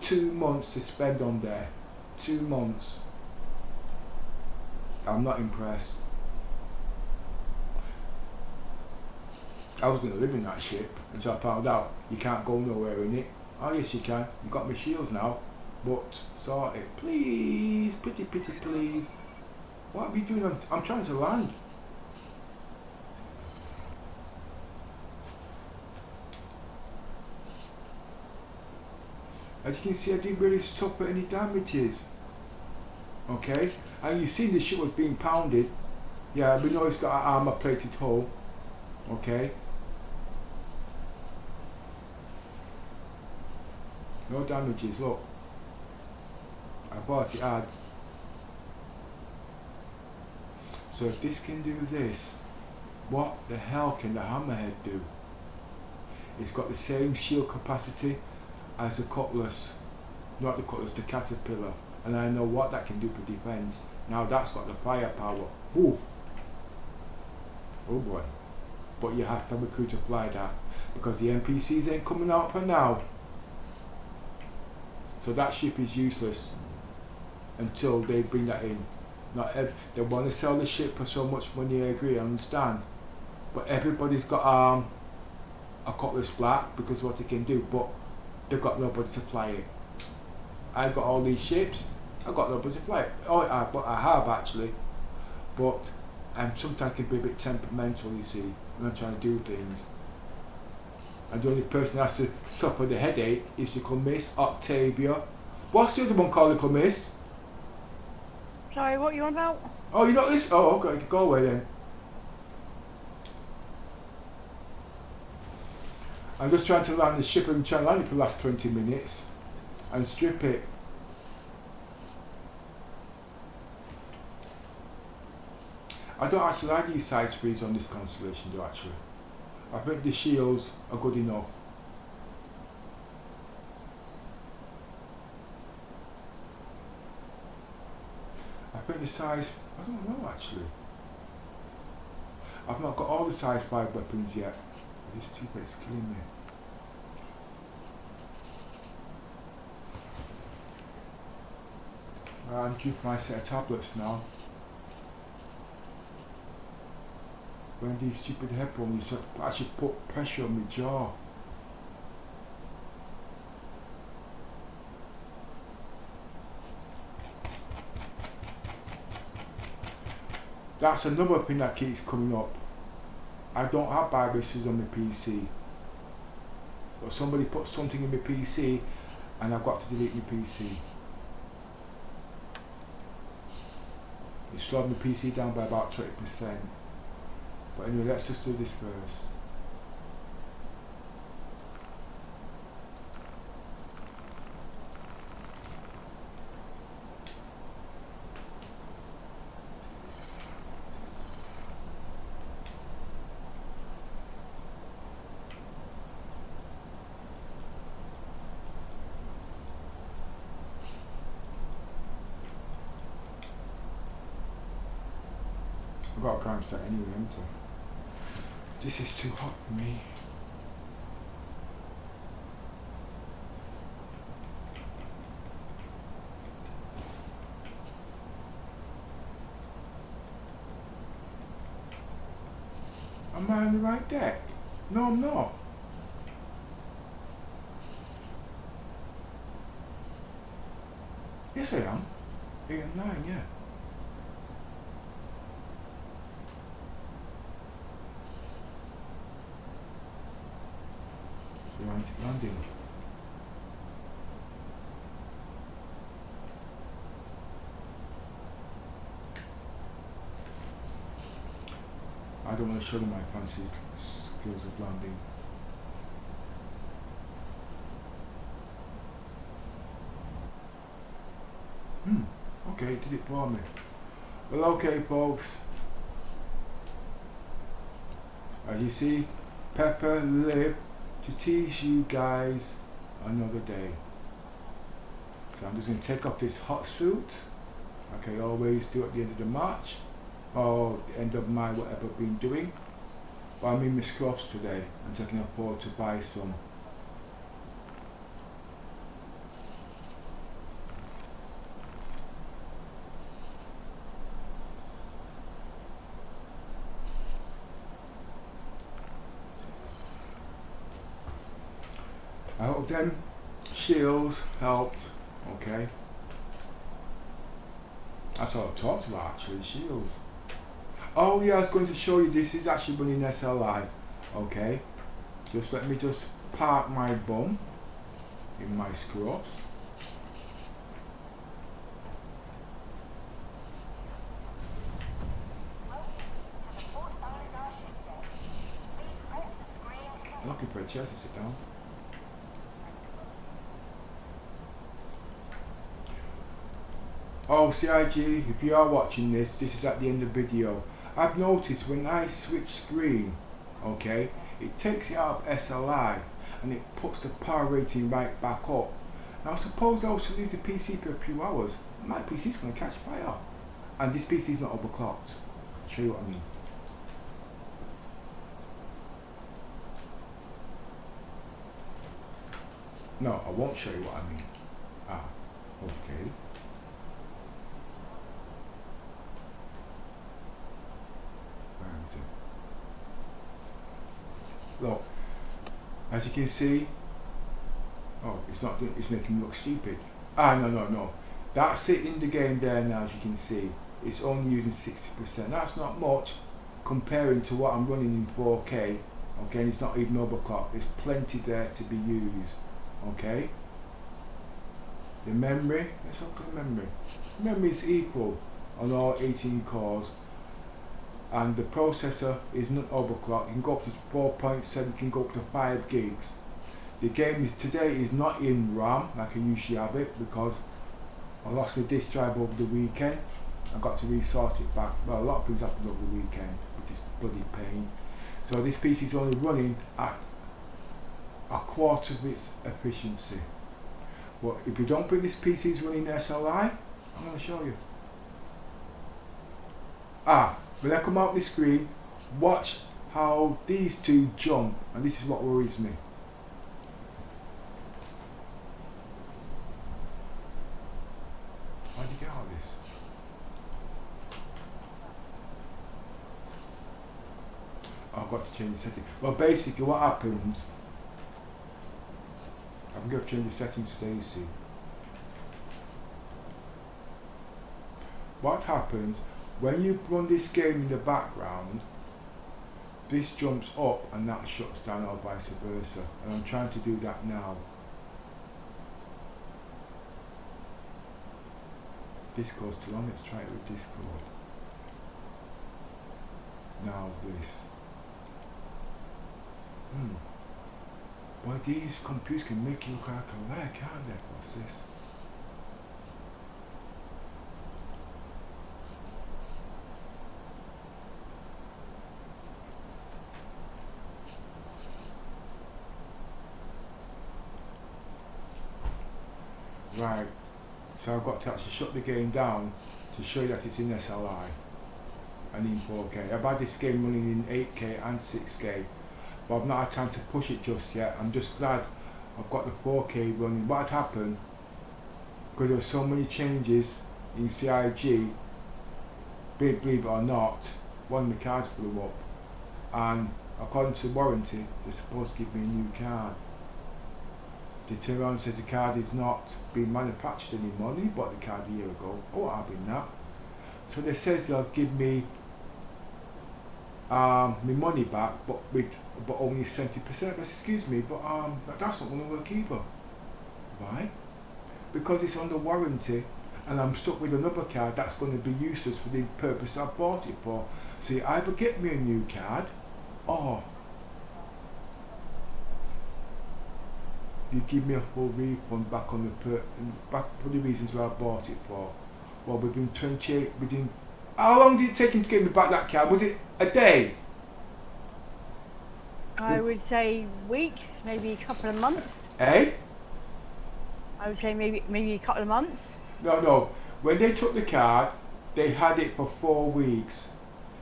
2 months to spend on there. 2 months. I'm not impressed. I was going to live in that ship until I found out you can't go nowhere in it. Oh yes you can. You've got my shields now. But sort it. Please, pretty please. What are you doing? I'm trying to land. As you can see, I didn't really suffer any damages. Okay? And you've seen the ship was being pounded. Yeah, we know it's got an armor plated hull. Okay? No damages, look. I thought it had. So if this can do this, what the hell can the Hammerhead do? It's got the same shield capacity as the Cutlass, not the Cutlass, the Caterpillar, and I know what that can do for defense. Now that's got the firepower. Ooh. Oh boy. But you have to have a crew to fly that, because the NPCs ain't coming out for now. So that ship is useless until they bring that in. Not they want to sell the ship for so much money, I agree, I understand. But everybody's got a Cutlass flat because what they can do, but they've got nobody to fly it. I've got all these ships, I've got nobody to fly it. Oh, but I have actually. But sometimes can be a bit temperamental, you see, when I'm trying to do things. And the only person that has to suffer the headache is little Miss Octavia. What's the other one called, little Miss? Sorry, what are you on about? Oh, you're not listening? Oh, okay, go away then. I'm just trying to land the ship and trying to land it for the last 20 minutes and strip it. I don't actually like these size 3s on this constellation though, actually. I think the shields are good enough. I think the size, I don't know actually. I've not got all the size 5 weapons yet. This 2-bit's killing me. I'm due for my set of tablets now. When these stupid headphones actually put pressure on my jaw. That's another thing that keeps coming up. I don't have viruses on my PC. But somebody put something in my PC and I've got to delete my PC. It slowed my PC down by about 20%. But anyway, let's just do this first. got a crime stat anyway, haven't I? This is too hot for me. Am I on the right deck? No, I'm not. Yes, I am. 8 and 9, yeah. Romantic landing. I don't want to show them my fancy skills of landing. Okay, it did it for me. Well, okay, folks. As you see, Pepper lived to teach you guys another day. So I'm just going to take off this hot suit, like I always do at the end of the match, or the end of my whatever I've been doing. But I'm in my scruffs today, and so I can afford to buy some. I hope them shields helped, okay? That's all I've talked about actually, shields. Oh yeah, I was going to show you, this is actually running SLI, okay? Just let me just park my bum in my scruffs. I'm looking for a chair to sit down. Oh, CIG, if you are watching this, this is at the end of the video. I've noticed when I switch screen, okay, it takes it out of SLI and it puts the power rating right back up. Now suppose I was to leave the PC for a few hours, my PC is going to catch fire. And this PC is not overclocked. I'll show you what I mean. No, I won't show you what I mean. Ah, okay. Look, as you can see, oh, it's not doing, it's making me look stupid. Ah, no. That's it in the game there now, as you can see. It's only using 60%. That's not much comparing to what I'm running in 4K. Okay, and it's not even overclocked. There's plenty there to be used. Okay. The memory, let's look at memory. Memory is equal on all 18 cores. And the processor is not overclocked. You can go up to 4.7, you can go up to 5 gigs. The game today is not in RAM like I usually have it because I lost the disk drive over the weekend. I got to resort it back. Well, a lot of things happened over the weekend with this bloody pain. So this PC is only running at a quarter of its efficiency. But if you don't think this PC is running SLI, I'm going to show you. When I come out this screen, watch how these two jump, and this is what worries me. Why'd you get all this? Oh, I've got to change the setting. Well, basically what happens, I'm going to change the settings today, you see. What happens when you run this game in the background, this jumps up and that shuts down, or vice versa. And I'm trying to do that now. Discord's too long, let's try it with Discord. Now this. Boy, these computers can make you look like a leg, can't they? What's this? Right, so I've got to actually shut the game down to show you that it's in SLI. and in 4K. I've had this game running in 8K and 6K, but I've not had time to push it just yet. I'm just glad I've got the 4K running. What had happened, because there were so many changes in CIG, believe it or not, one of the cards blew up, and according to warranty, they're supposed to give me a new card. They turn around and says the card is not being manufactured anymore. They bought the card a year ago. Oh, I've been that. So they says they'll give me my money back, but only 70%. But excuse me, but that's not going to work either, right? Because it's under warranty, and I'm stuck with another card that's going to be useless for the purpose I bought it for. So you either get me a new card, or you give me a full refund back on back for the reasons why I bought it for. Well, within how long did it take him to get me back that card? Was it a day? I would say weeks, maybe a couple of months. Eh? I would say maybe a couple of months. No. When they took the card, they had it for 4 weeks.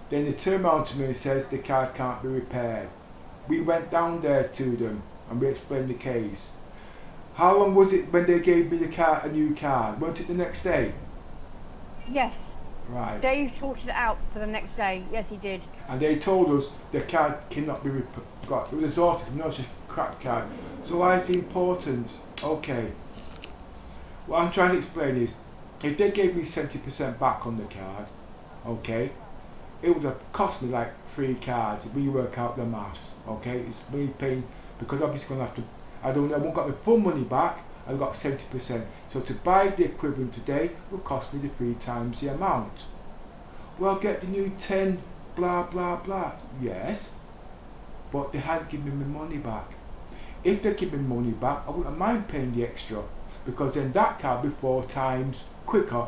Then they turned around to me and says the card can't be repaired. We went down there to them and we explained the case. How long was it when they gave me a new card? Wasn't it the next day? Yes. Right. Dave sorted it out for the next day. Yes, he did. And they told us the card cannot be got. It was assorted, not just a cracked card. So why is the importance? Okay. What I'm trying to explain is, if they gave me 70% back on the card, okay, it would have cost me like 3 cards if we work out the maths, okay? It's really paying, because obviously going to have to, I won't got my full money back, I've got 70%. So to buy the equivalent today will cost me the 3 times the amount. Well, get the new 10, blah, blah, blah. Yes, but they hadn't given me my money back. If they give me money back, I wouldn't mind paying the extra, because then that card will be 4 times quicker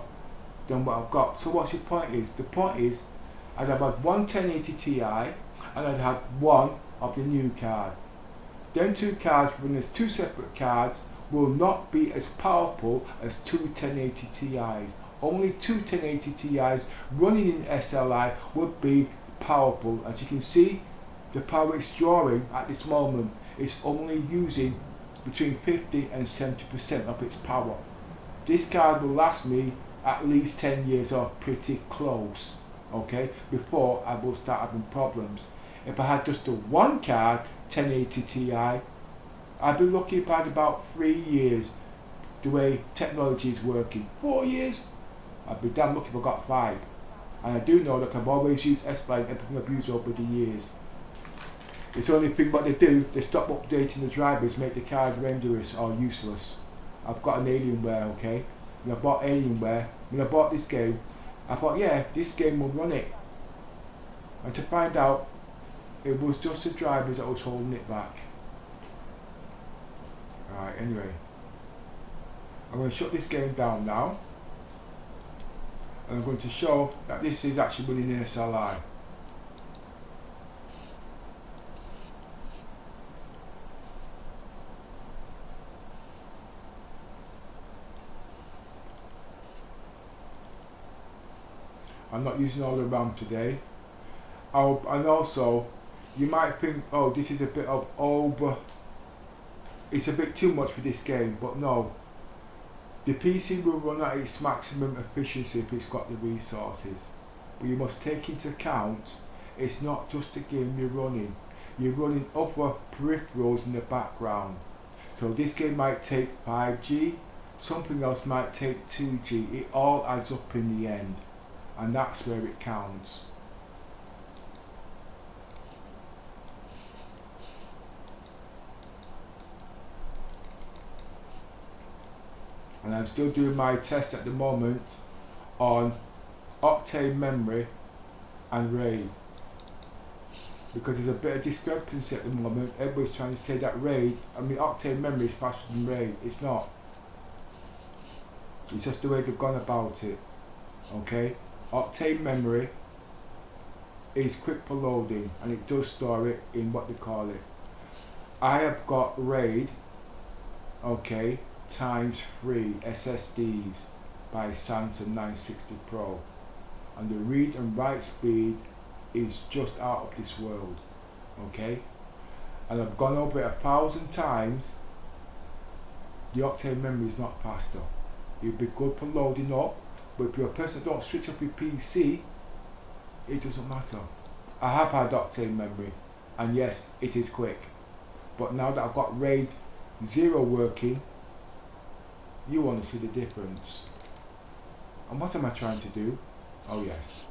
than what I've got. So what's the point is? The point is, I'd have had one 1080 Ti, and I'd had one of the new card. Them 2 cards, when there's 2 separate cards, will not be as powerful as 2 1080 Ti's. Only 2 1080 Ti's running in SLI would be powerful. As you can see, the power it's drawing at this moment is only using between 50 and 70% of its power. This card will last me at least 10 years or pretty close, okay, before I will start having problems. If I had just the one card, 1080 Ti, I'd be lucky if I had about 3 years the way technology is working. 4 years? I'd be damn lucky if I got 5. And I do know that I've always used SLI and everything I've used over the years. It's the only thing what they do, they stop updating the drivers, make the card renderless or useless. I've got an Alienware, okay? When I bought Alienware, when I bought this game, I thought, yeah, this game will run it. And to find out, it was just the drivers that was holding it back. Alright, anyway. I'm going to shut this game down now. And I'm going to show that this is actually running in SLI. I'm not using all the RAM today. And also, you might think, oh, this is a bit of it's a bit too much for this game, but no. The PC will run at its maximum efficiency if it's got the resources. But you must take into account, it's not just a game you're running other peripherals in the background. So this game might take 5G, something else might take 2G. It all adds up in the end. And that's where it counts. And I'm still doing my test at the moment on Octane memory and RAID, because there's a bit of discrepancy at the moment. Everybody's trying to say that Octane memory is faster than RAID. It's not. It's just the way they've gone about it. Okay? Octane memory is quick for loading, and it does store it in what they call it. I have got RAID, okay, ×3 SSDs by Samsung 960 Pro. and the read and write speed is just out of this world. Okay, and I've gone over it 1,000 times. The Octane memory is not faster. It'll be good for loading up, but if you're a person that don't switch up your PC, it doesn't matter. I have had Octane memory, and yes, it is quick. But now that I've got RAID 0 working, you want to see the difference. And what am I trying to do? Oh yes.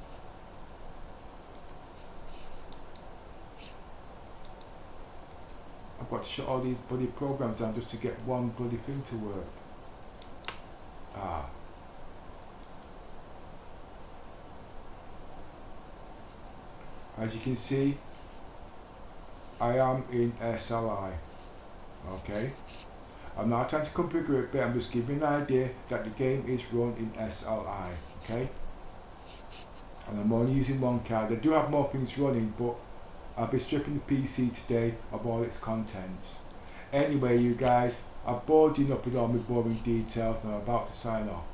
I've got to shut all these bloody programs down just to get one bloody thing to work. As you can see, I am in SLI. Okay, I'm not trying to configure it, but I'm just giving an idea that the game is run in SLI. Okay, and I'm only using one card. I do have more things running, but I'll be stripping the PC today of all its contents. Anyway, you guys, I've bored you enough with all my boring details, and I'm about to sign off.